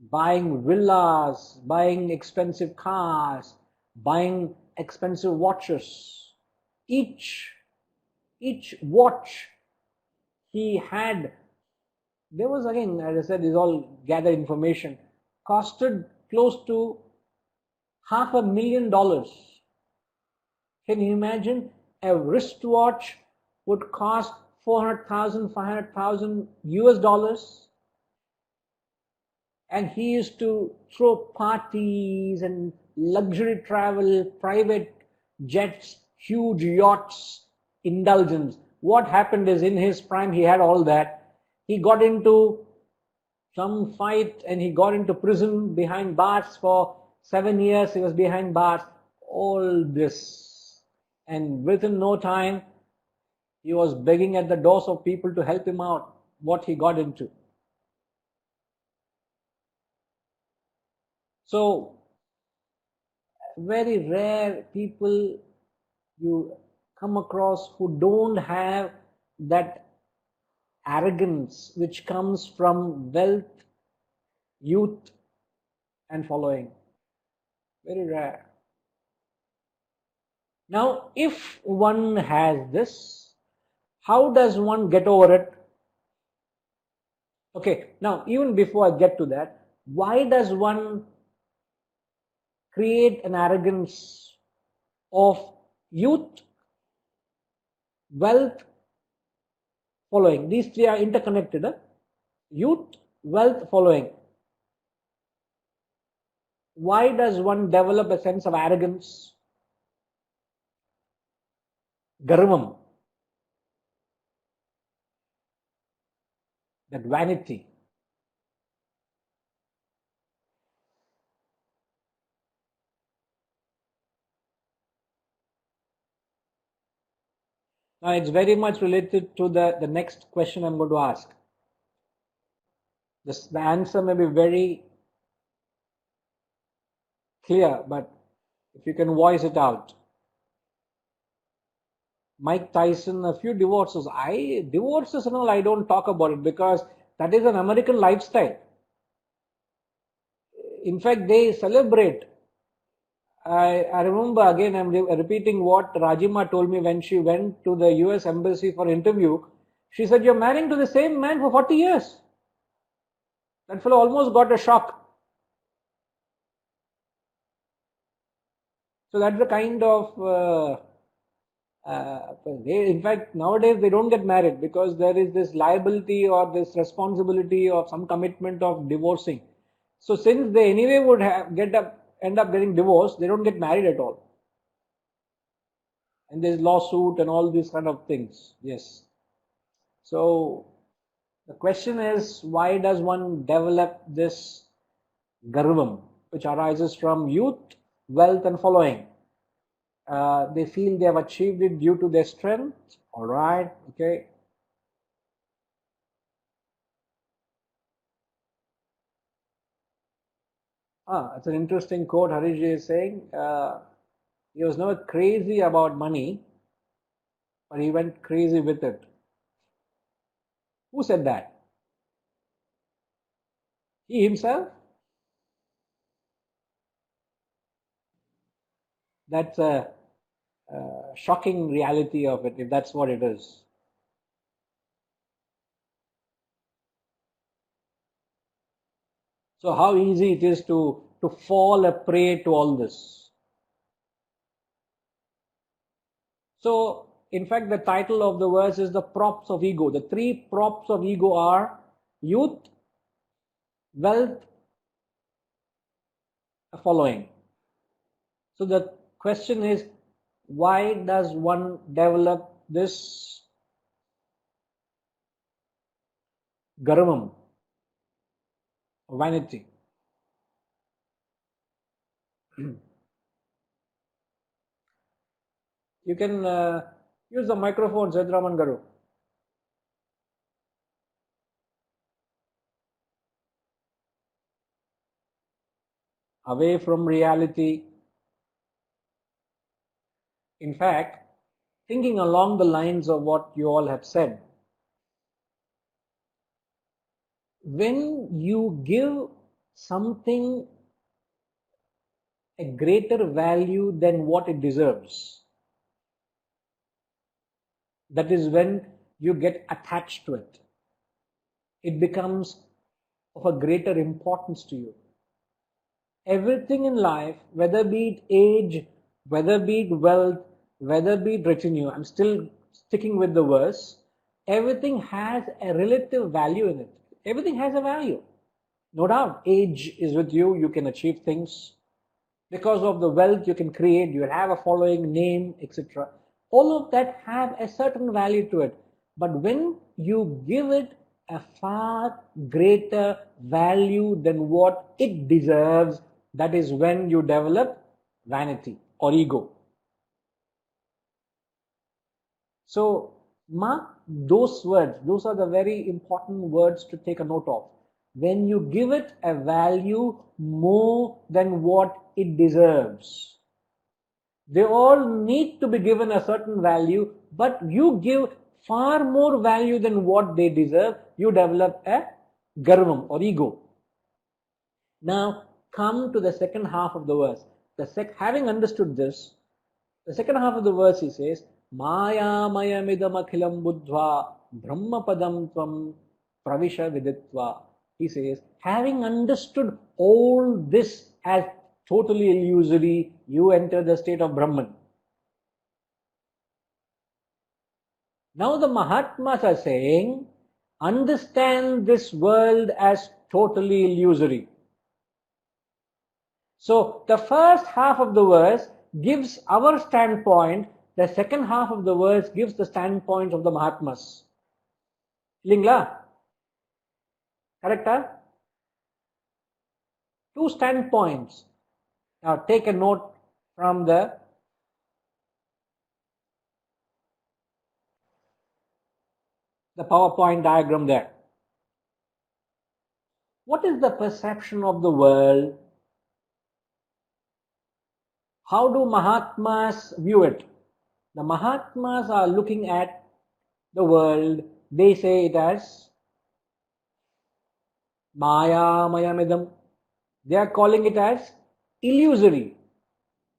Buying villas, buying expensive cars, buying expensive watches. Each watch he had, there was, again, as I said, is all gathered information, costed close to $500,000. Can you imagine? A wristwatch would cost 400,000, 500,000 US dollars. And he used to throw parties and luxury travel, private jets, huge yachts, indulgence. What happened is, in his prime, he had all that. He got into some fight and he got into prison behind bars for 7 years. He was behind bars. All this. And within no time, he was begging at the doors of people to help him out, what he got into. So, very rare people you come across who don't have that arrogance which comes from wealth youth and following. Very rare. Now, if one has this, how does one get over it? Okay, now even before I get to that, why does one create an arrogance of youth, wealth, following? These three are interconnected. Youth, wealth, following. Why does one develop a sense of arrogance? Garvam, that vanity. Now it's very much related to the next question I'm going to ask. The answer may be very clear, but if you can voice it out. Mike Tyson, a few divorces. Divorces and all, I don't talk about it because that is an American lifestyle. In fact, they celebrate. I remember, again, I'm repeating what Rajima told me when she went to the US Embassy for interview. She said, "You're marrying to the same man for 40 years. That fellow almost got a shock. So that's the kind of, in fact, nowadays they don't get married because there is this liability or this responsibility or some commitment of divorcing. So since they anyway would end up getting divorced, they don't get married at all. And there's lawsuit and all these kind of things. Yes. So the question is, why does one develop this garvam, which arises from youth, wealth, and following? They feel they have achieved it due to their strength. All right. Okay. It's an interesting quote. Harishji is saying he was never crazy about money, but he went crazy with it. Who said that? He himself? That's a shocking reality of it, if that's what it is. So how easy it is to fall a prey to all this. So, in fact, the title of the verse is the props of ego. The three props of ego are youth, wealth, following. So the question is, why does one develop this garvam, vanity? You can use the microphone, Sedraman Garu. Away from reality. In fact, thinking along the lines of what you all have said, when you give something a greater value than what it deserves, that is when you get attached to it. It becomes of a greater importance to you. Everything in life, whether be it age, whether be it wealth, whether be it retinue, I'm still sticking with the verse, everything has a relative value in it. Everything has a value. No doubt, age is with you, you can achieve things. Because of the wealth you can create, you have a following, name, etc. All of that have a certain value to it. But when you give it a far greater value than what it deserves, that is when you develop vanity or ego. So mark those words. Those are the very important words to take a note of. When you give it a value more than what it deserves. They all need to be given a certain value, but you give far more value than what they deserve, you develop a garvam or ego. Now come to the second half of the verse. Having understood this, the second half of the verse he says, Maya mayamidam akhilam buddhva brahmapadam tvam pravisha viditva. He says, having understood all this as totally illusory, you enter the state of Brahman. Now the Mahatmas are saying, understand this world as totally illusory. So the first half of the verse gives our standpoint, the second half of the verse gives the standpoint of the Mahatmas. Lingla? Correct? Two standpoints. Now take a note from the PowerPoint diagram there. What is the perception of the world? How do Mahatmas view it? The Mahatmas are looking at the world, they say it as Maya Mayamidam. They are calling it as illusory.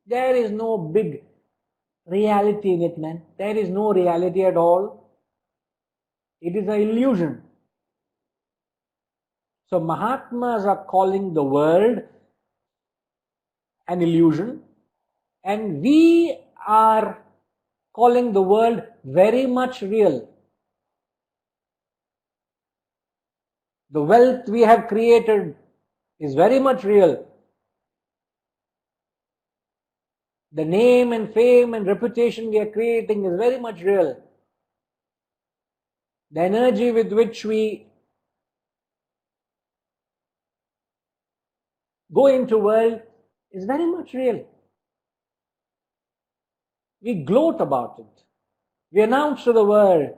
There is no big reality in it, man. There is no reality at all. It is an illusion. So Mahatmas are calling the world an illusion, and we are calling the world very much real. The wealth we have created is very much real. The name and fame and reputation we are creating is very much real. The energy with which we go into world is very much real. We gloat about it. We announce to the world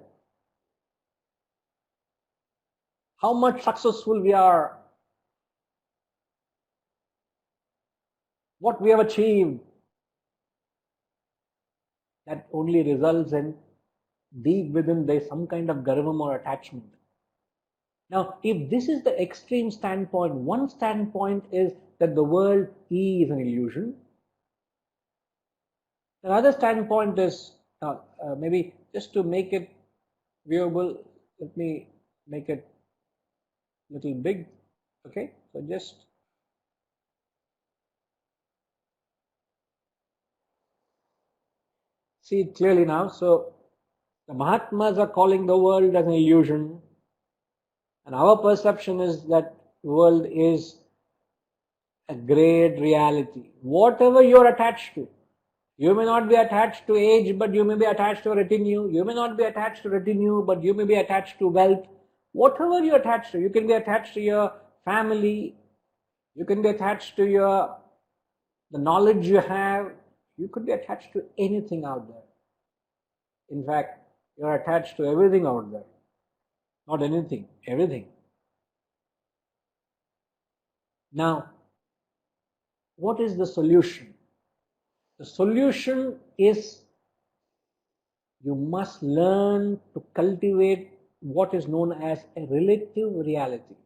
how much successful we are, what we have achieved. That only results in deep within there is some kind of garvam or attachment. Now, if this is the extreme standpoint, one standpoint is that the world is an illusion. Another standpoint is, maybe just to make it viewable, let me make it a little big. Okay, so just see it clearly now. So the Mahatmas are calling the world as an illusion, and our perception is that the world is a great reality. Whatever you are attached to, you may not be attached to age, but you may be attached to retinue. You may not be attached to retinue, but you may be attached to wealth. Whatever you are attached to, you can be attached to your family, you can be attached to the knowledge you have, you could be attached to anything out there. In fact, you are attached to everything out there. Not anything, everything. Now, what is the solution? The solution is you must learn to cultivate what is known as a relative reality.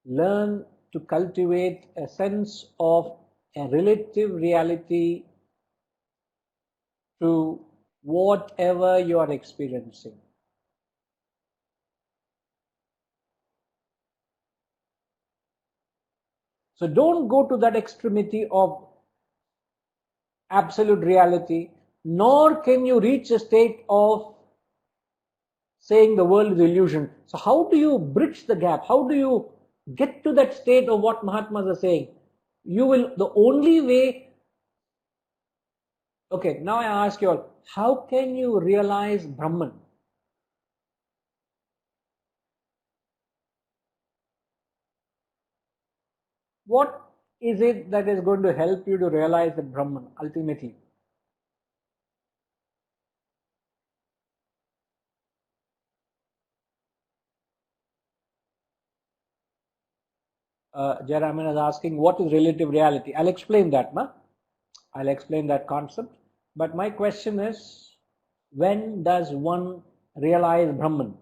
Learn to cultivate a sense of a relative reality to whatever you are experiencing. So don't go to that extremity of absolute reality, nor can you reach a state of saying the world is illusion. So how do you bridge the gap? How do you get to that state of what Mahatmas are saying? The only way, okay, now I ask you all, how can you realize Brahman? What is it that is going to help you to realize the Brahman ultimately? Jayaraman is asking, what is relative reality? I'll explain that, ma. I'll explain that concept. But my question is, when does one realize Brahman?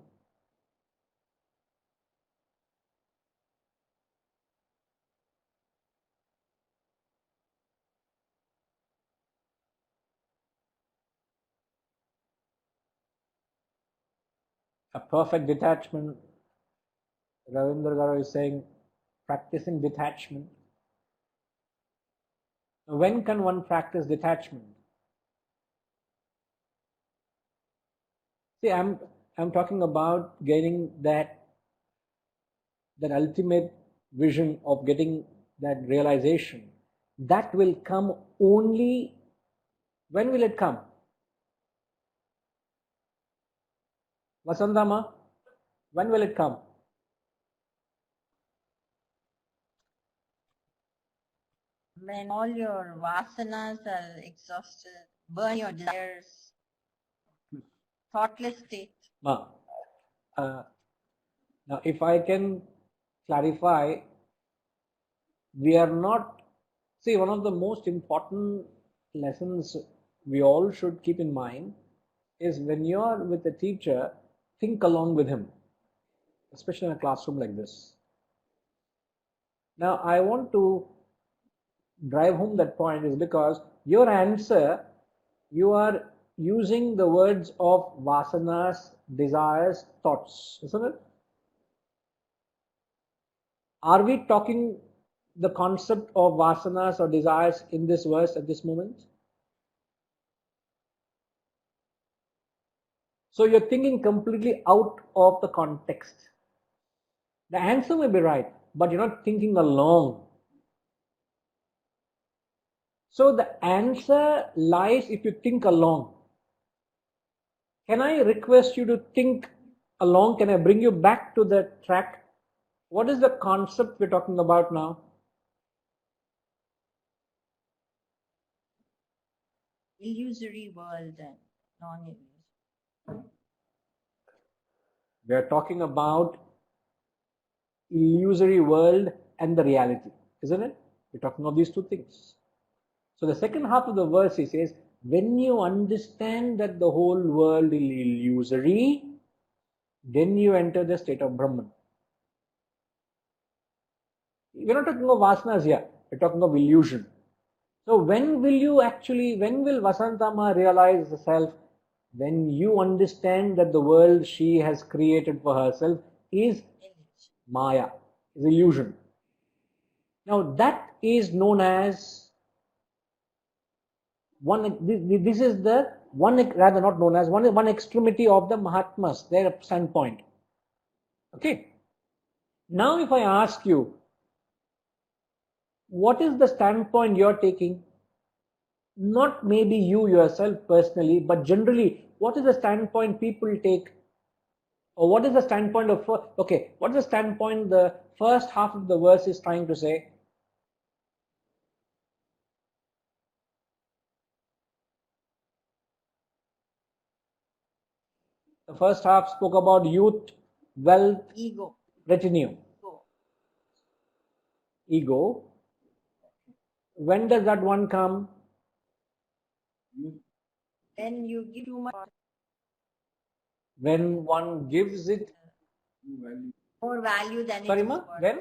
a perfect detachment. Ravindra Garu is saying practicing detachment. When can one practice detachment? See, I'm talking about gaining that ultimate vision of getting that realization. That will come only. When will it come? Vasantama, when will it come? When all your vasanas are exhausted, burn your desires, thoughtless state. Now, if I can clarify, we are not. See, one of the most important lessons we all should keep in mind is when you are with a teacher, think along with him, especially in a classroom like this. Now, I want to drive home that point is because your answer, you are using the words of vasanas, desires, thoughts, isn't it? Are we talking the concept of vasanas or desires in this verse at this moment? So you're thinking completely out of the context. The answer may be right, but you're not thinking along. So the answer lies if you think along. Can I request you to think along? Can I bring you back to the track? What is the concept we're talking about now? Illusory world and non-illusory. We are talking about illusory world and the reality, isn't it? We're talking of these two things. So the second half of the verse he says, when you understand that the whole world is illusory, then you enter the state of Brahman. We're not talking of vasanas here, we're talking of illusion. So when will Vasantama realize the self? When you understand that the world she has created for herself is Maya, is illusion. Now that is known as this is the one, rather not known as one extremity of the Mahatmas, their standpoint. Okay. Now if I ask you, what is the standpoint you're taking? Not maybe you yourself personally, but generally, what is the standpoint people take? Or what is the standpoint of, what is the standpoint the first half of the verse is trying to say? The first half spoke about youth, wealth, Ego. retinue. Ego. When does that one come? When you give too much, When one gives it. more value than Sorry, it is ma? worth. When?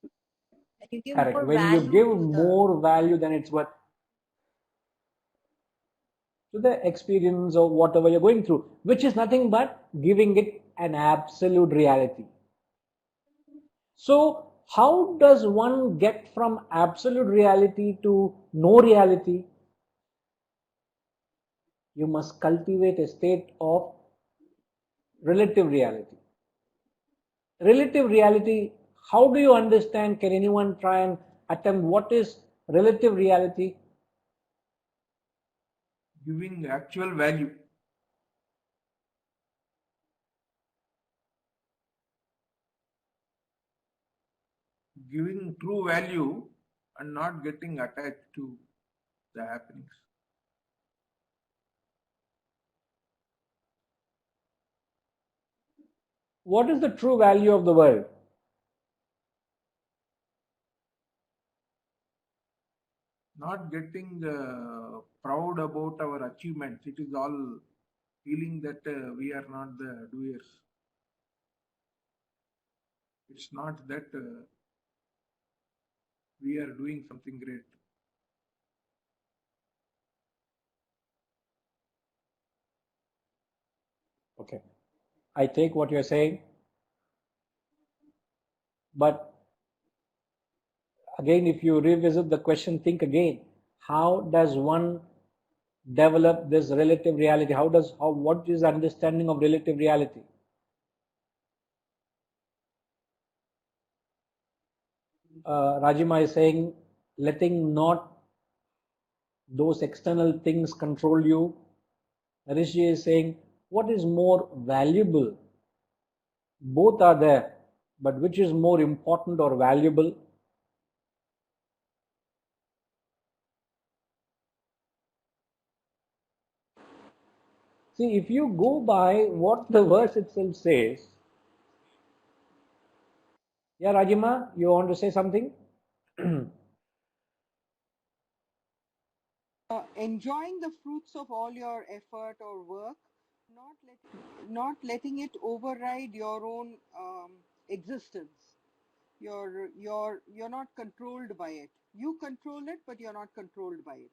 When you give Correct. more When you value give to more value than it's worth to the experience of whatever you're going through, which is nothing but giving it an absolute reality. So, how does one get from absolute reality to no reality? You must cultivate a state of relative reality. Relative reality, how do you understand? Can anyone try and attempt what is relative reality? Giving actual value. Giving true value and not getting attached to the happenings. What is the true value of the world? Not getting proud about our achievements. It is all feeling that we are not the doers. It's not that we are doing something great. Okay. I take what you're saying, but again, if you revisit the question, think again. How does one develop this relative reality? What is the understanding of relative reality? Rajima is saying, letting not those external things control you. Rishi is saying, what is more valuable? Both are there, but which is more important or valuable? See, if you go by what the verse itself says, yeah, Rajima, you want to say something? Enjoying the fruits of all your effort or work, not letting it override your own existence. You're not controlled by it. You control it, but you're not controlled by it.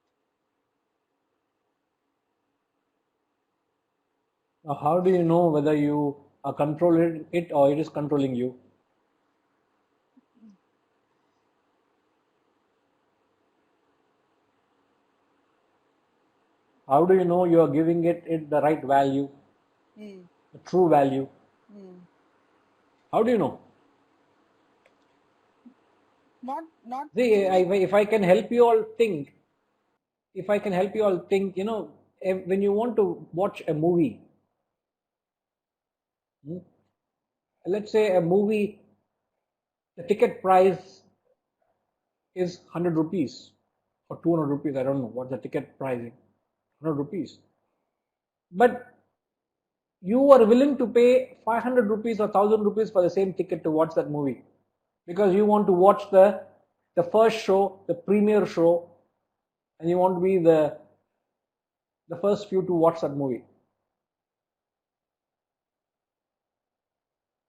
Now, how do you know whether you are controlling it or it is controlling you? How do you know you are giving it the right value, the true value? How do you know? Not See, if I can help you all think, when you want to watch a movie, let's say a movie, the ticket price is 100 rupees or 200 rupees, I don't know what the ticket price is, 100 rupees. But you are willing to pay 500 rupees or 1000 rupees for the same ticket to watch that movie because you want to watch the first show, the premiere show, and you want to be the first few to watch that movie.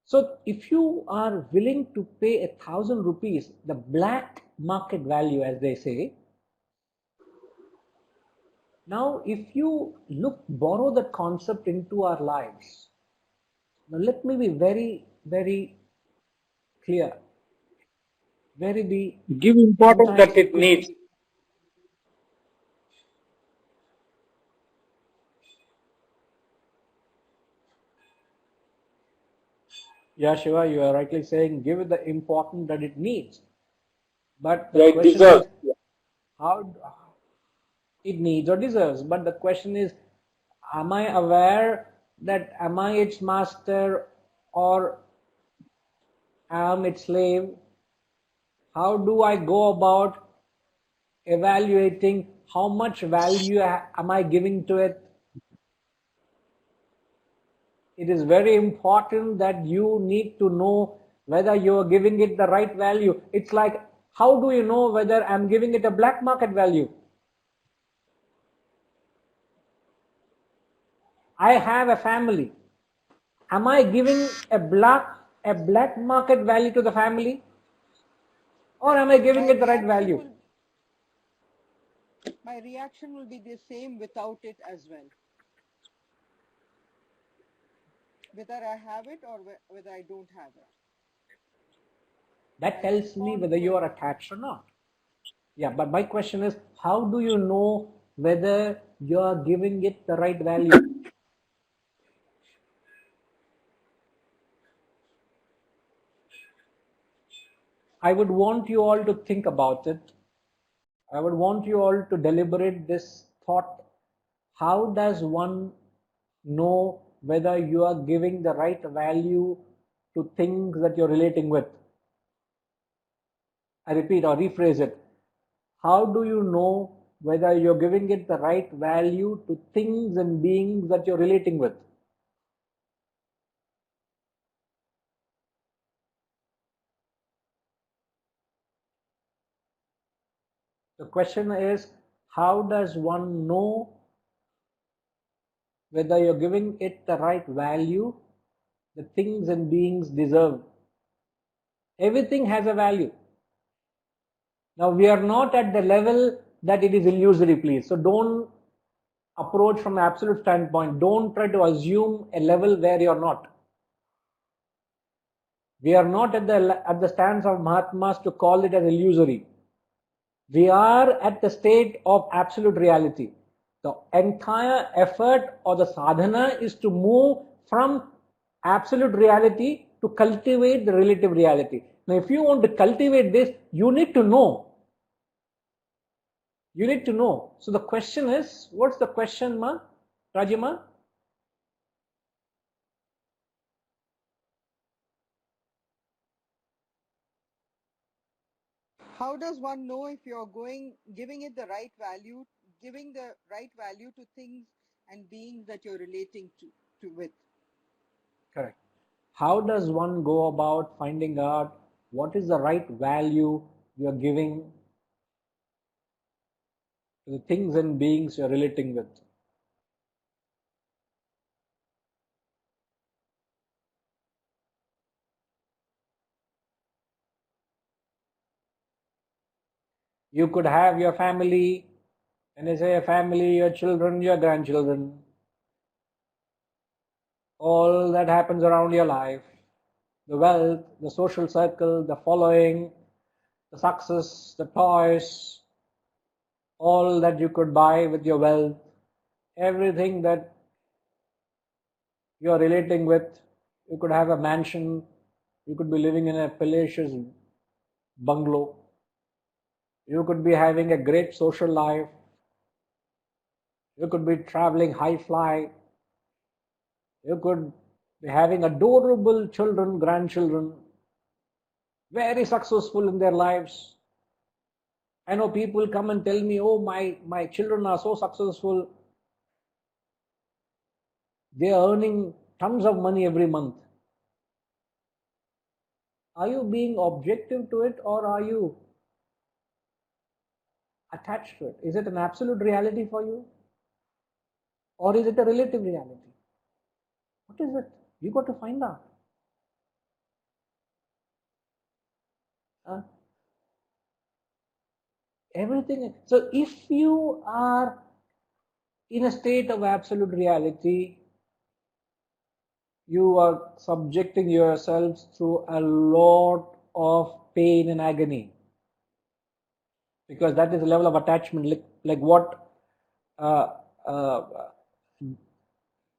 So if you are willing to pay 1000 rupees, the black market value, as they say, now if you borrow that concept into our lives, now let me be very, very clear. Give importance that it needs. Yeah, Shiva, you are rightly saying give it the importance that it needs. But the question is how it needs or deserves. But the question is, am I aware that am I its master or am its slave? How do I go about evaluating how much value am I giving to it? It is very important that you need to know whether you are giving it the right value. It's like, how do you know whether I'm giving it a black market value? I have a family. Am I giving a black market value to the family? Or am I giving it the right value? My reaction will be the same without it as well. Whether I have it or whether I don't have it. That tells me whether you are attached or not. Yeah, but my question is, how do you know whether you are giving it the right value? I would want you all to think about it. I would want you all to deliberate this thought. How does one know whether you are giving the right value to things that you're relating with? I repeat or rephrase it. How do you know whether you're giving it the right value to things and beings that you're relating with? The question is, how does one know whether you're giving it the right value the things and beings deserve? Everything has a value. Now we are not at the level that it is illusory, please. So don't approach from an absolute standpoint. Don't try to assume a level where you're not. We are not at the stance of Mahatmas to call it as illusory. We are at the state of absolute reality. The entire effort or the sadhana is to move from absolute reality to cultivate the relative reality. Now, if you want to cultivate this, you need to know. You need to know. So the question is, what's the question, Ma? Rajima? How does one know if you're giving it the right value, giving the right value to things and beings that you're relating with? Correct. How does one go about finding out what is the right value you are giving to the things and beings you are relating with? You could have your family, and I say family, your children, your grandchildren, all that happens around your life, the wealth, the social circle, the following, the success, the toys, all that you could buy with your wealth, everything that you are relating with. You could have a mansion, you could be living in a palatial bungalow, you could be having a great social life, you could be traveling high fly, you could be having adorable children, grandchildren, very successful in their lives. I know people come and tell me, oh, my children are so successful, they are earning tons of money every month. Are you being objective to it, or are you attached to it? Is it an absolute reality for you, or is it a relative reality? What is it? You got to find out. Everything. So if you are in a state of absolute reality, you are subjecting yourselves through a lot of pain and agony, because that is the level of attachment, like what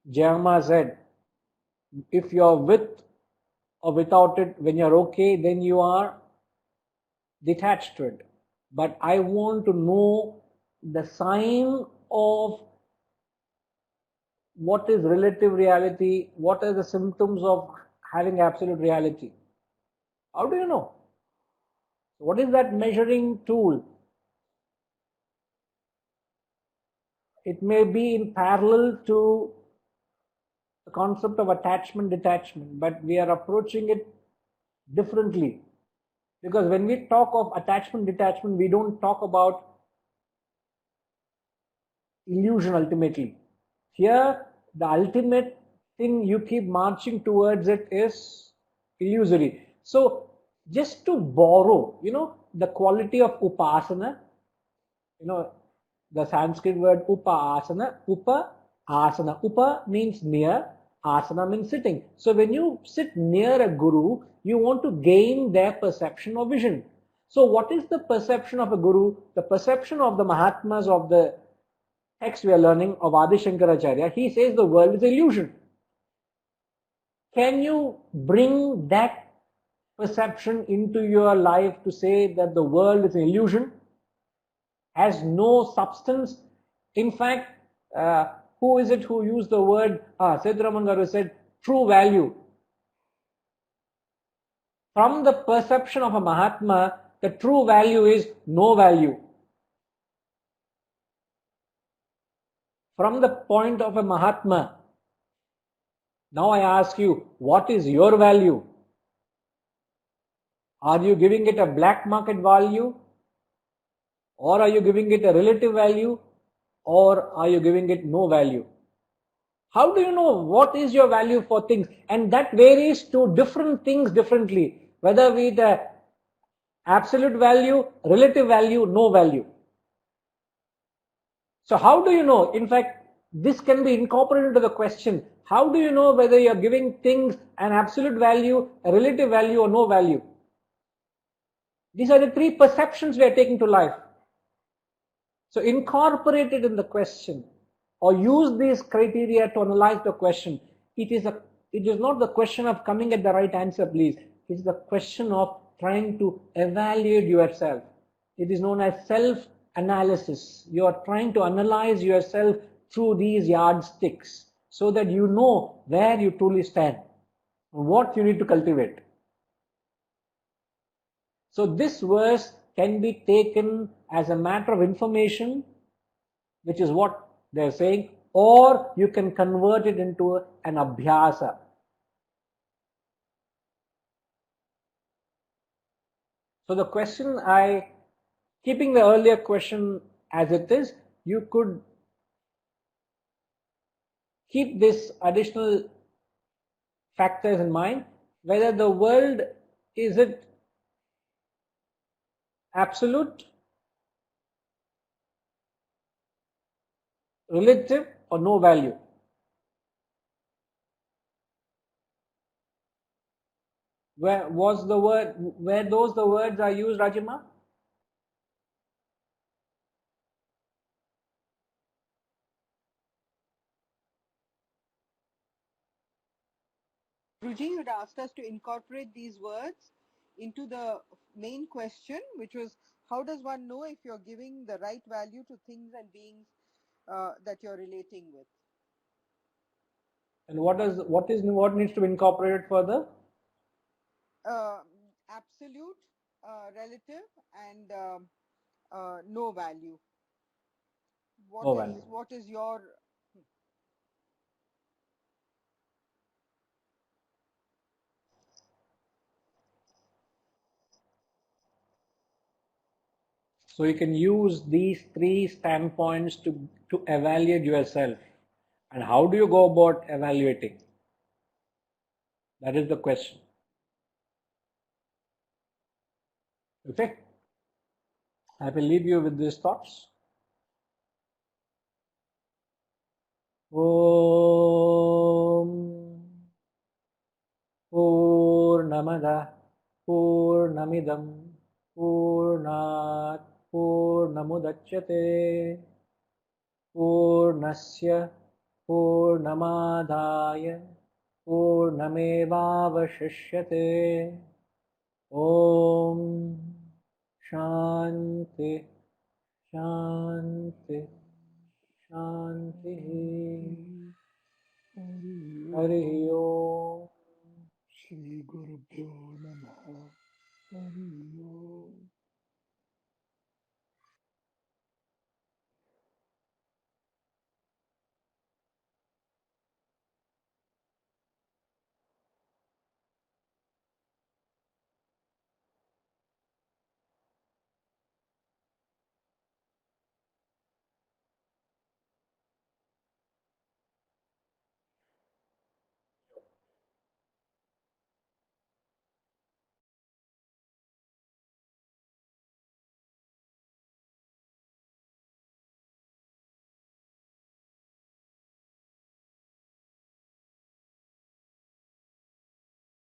Jayama said. If you're with or without it, when you're okay, then you are detached to it. But I want to know the sign of what is relative reality, what are the symptoms of having absolute reality. How do you know? What is that measuring tool? It may be in parallel to the concept of attachment, detachment, but we are approaching it differently. Because when we talk of attachment, detachment, we don't talk about illusion ultimately. Here, the ultimate thing you keep marching towards it is illusory. So, just to borrow, the quality of upasana, the Sanskrit word upasana, asana. Upa means near, asana means sitting. So when you sit near a guru, you want to gain their perception or vision. So what is the perception of a guru? The perception of the Mahatmas of the text we are learning of Adi Shankaracharya, he says the world is illusion. Can you bring that perception into your life to say that the world is an illusion, has no substance? In fact, who is it who used the word, Sedraman Garu said, true value. From the perception of a Mahatma, the true value is no value. From the point of a Mahatma, now I ask you, what is your value? Are you giving it a black market value? Or are you giving it a relative value? Or are you giving it no value? How do you know what is your value for things? And that varies to different things differently. Whether we the absolute value, relative value, no value. So how do you know? In fact, this can be incorporated into the question. How do you know whether you're giving things an absolute value, a relative value, or no value? These are the three perceptions we are taking to life. So incorporate it in the question, or use these criteria to analyze the question. It is not the question of coming at the right answer, please. It's the question of trying to evaluate yourself. It is known as self-analysis. You are trying to analyze yourself through these yardsticks so that you know where you truly stand, what you need to cultivate. So this verse can be taken as a matter of information, which is what they're saying, or you can convert it into an abhyasa. So the question, keeping the earlier question as it is, you could keep this additional factors in mind, whether the world, is it absolute, relative, or no value. Where those the words are used, Rajima? Guruji had asked us to incorporate these words into the main question, which was, how does one know if you're giving the right value to things and beings that you're relating with? And what needs to be incorporated further? Absolute, relative, and no value. What is your... So you can use these three standpoints to evaluate yourself. And how do you go about evaluating? That is the question. Okay? I will leave you with these thoughts. Om Purnamada Purnamidam Purnat Purnamudachyate Purnasya Purnamadaya Purnamevavashishyate. Om Shanti Shanti Shanti. Hari Om. Shri Guru Pyo Namaha. Hari Om.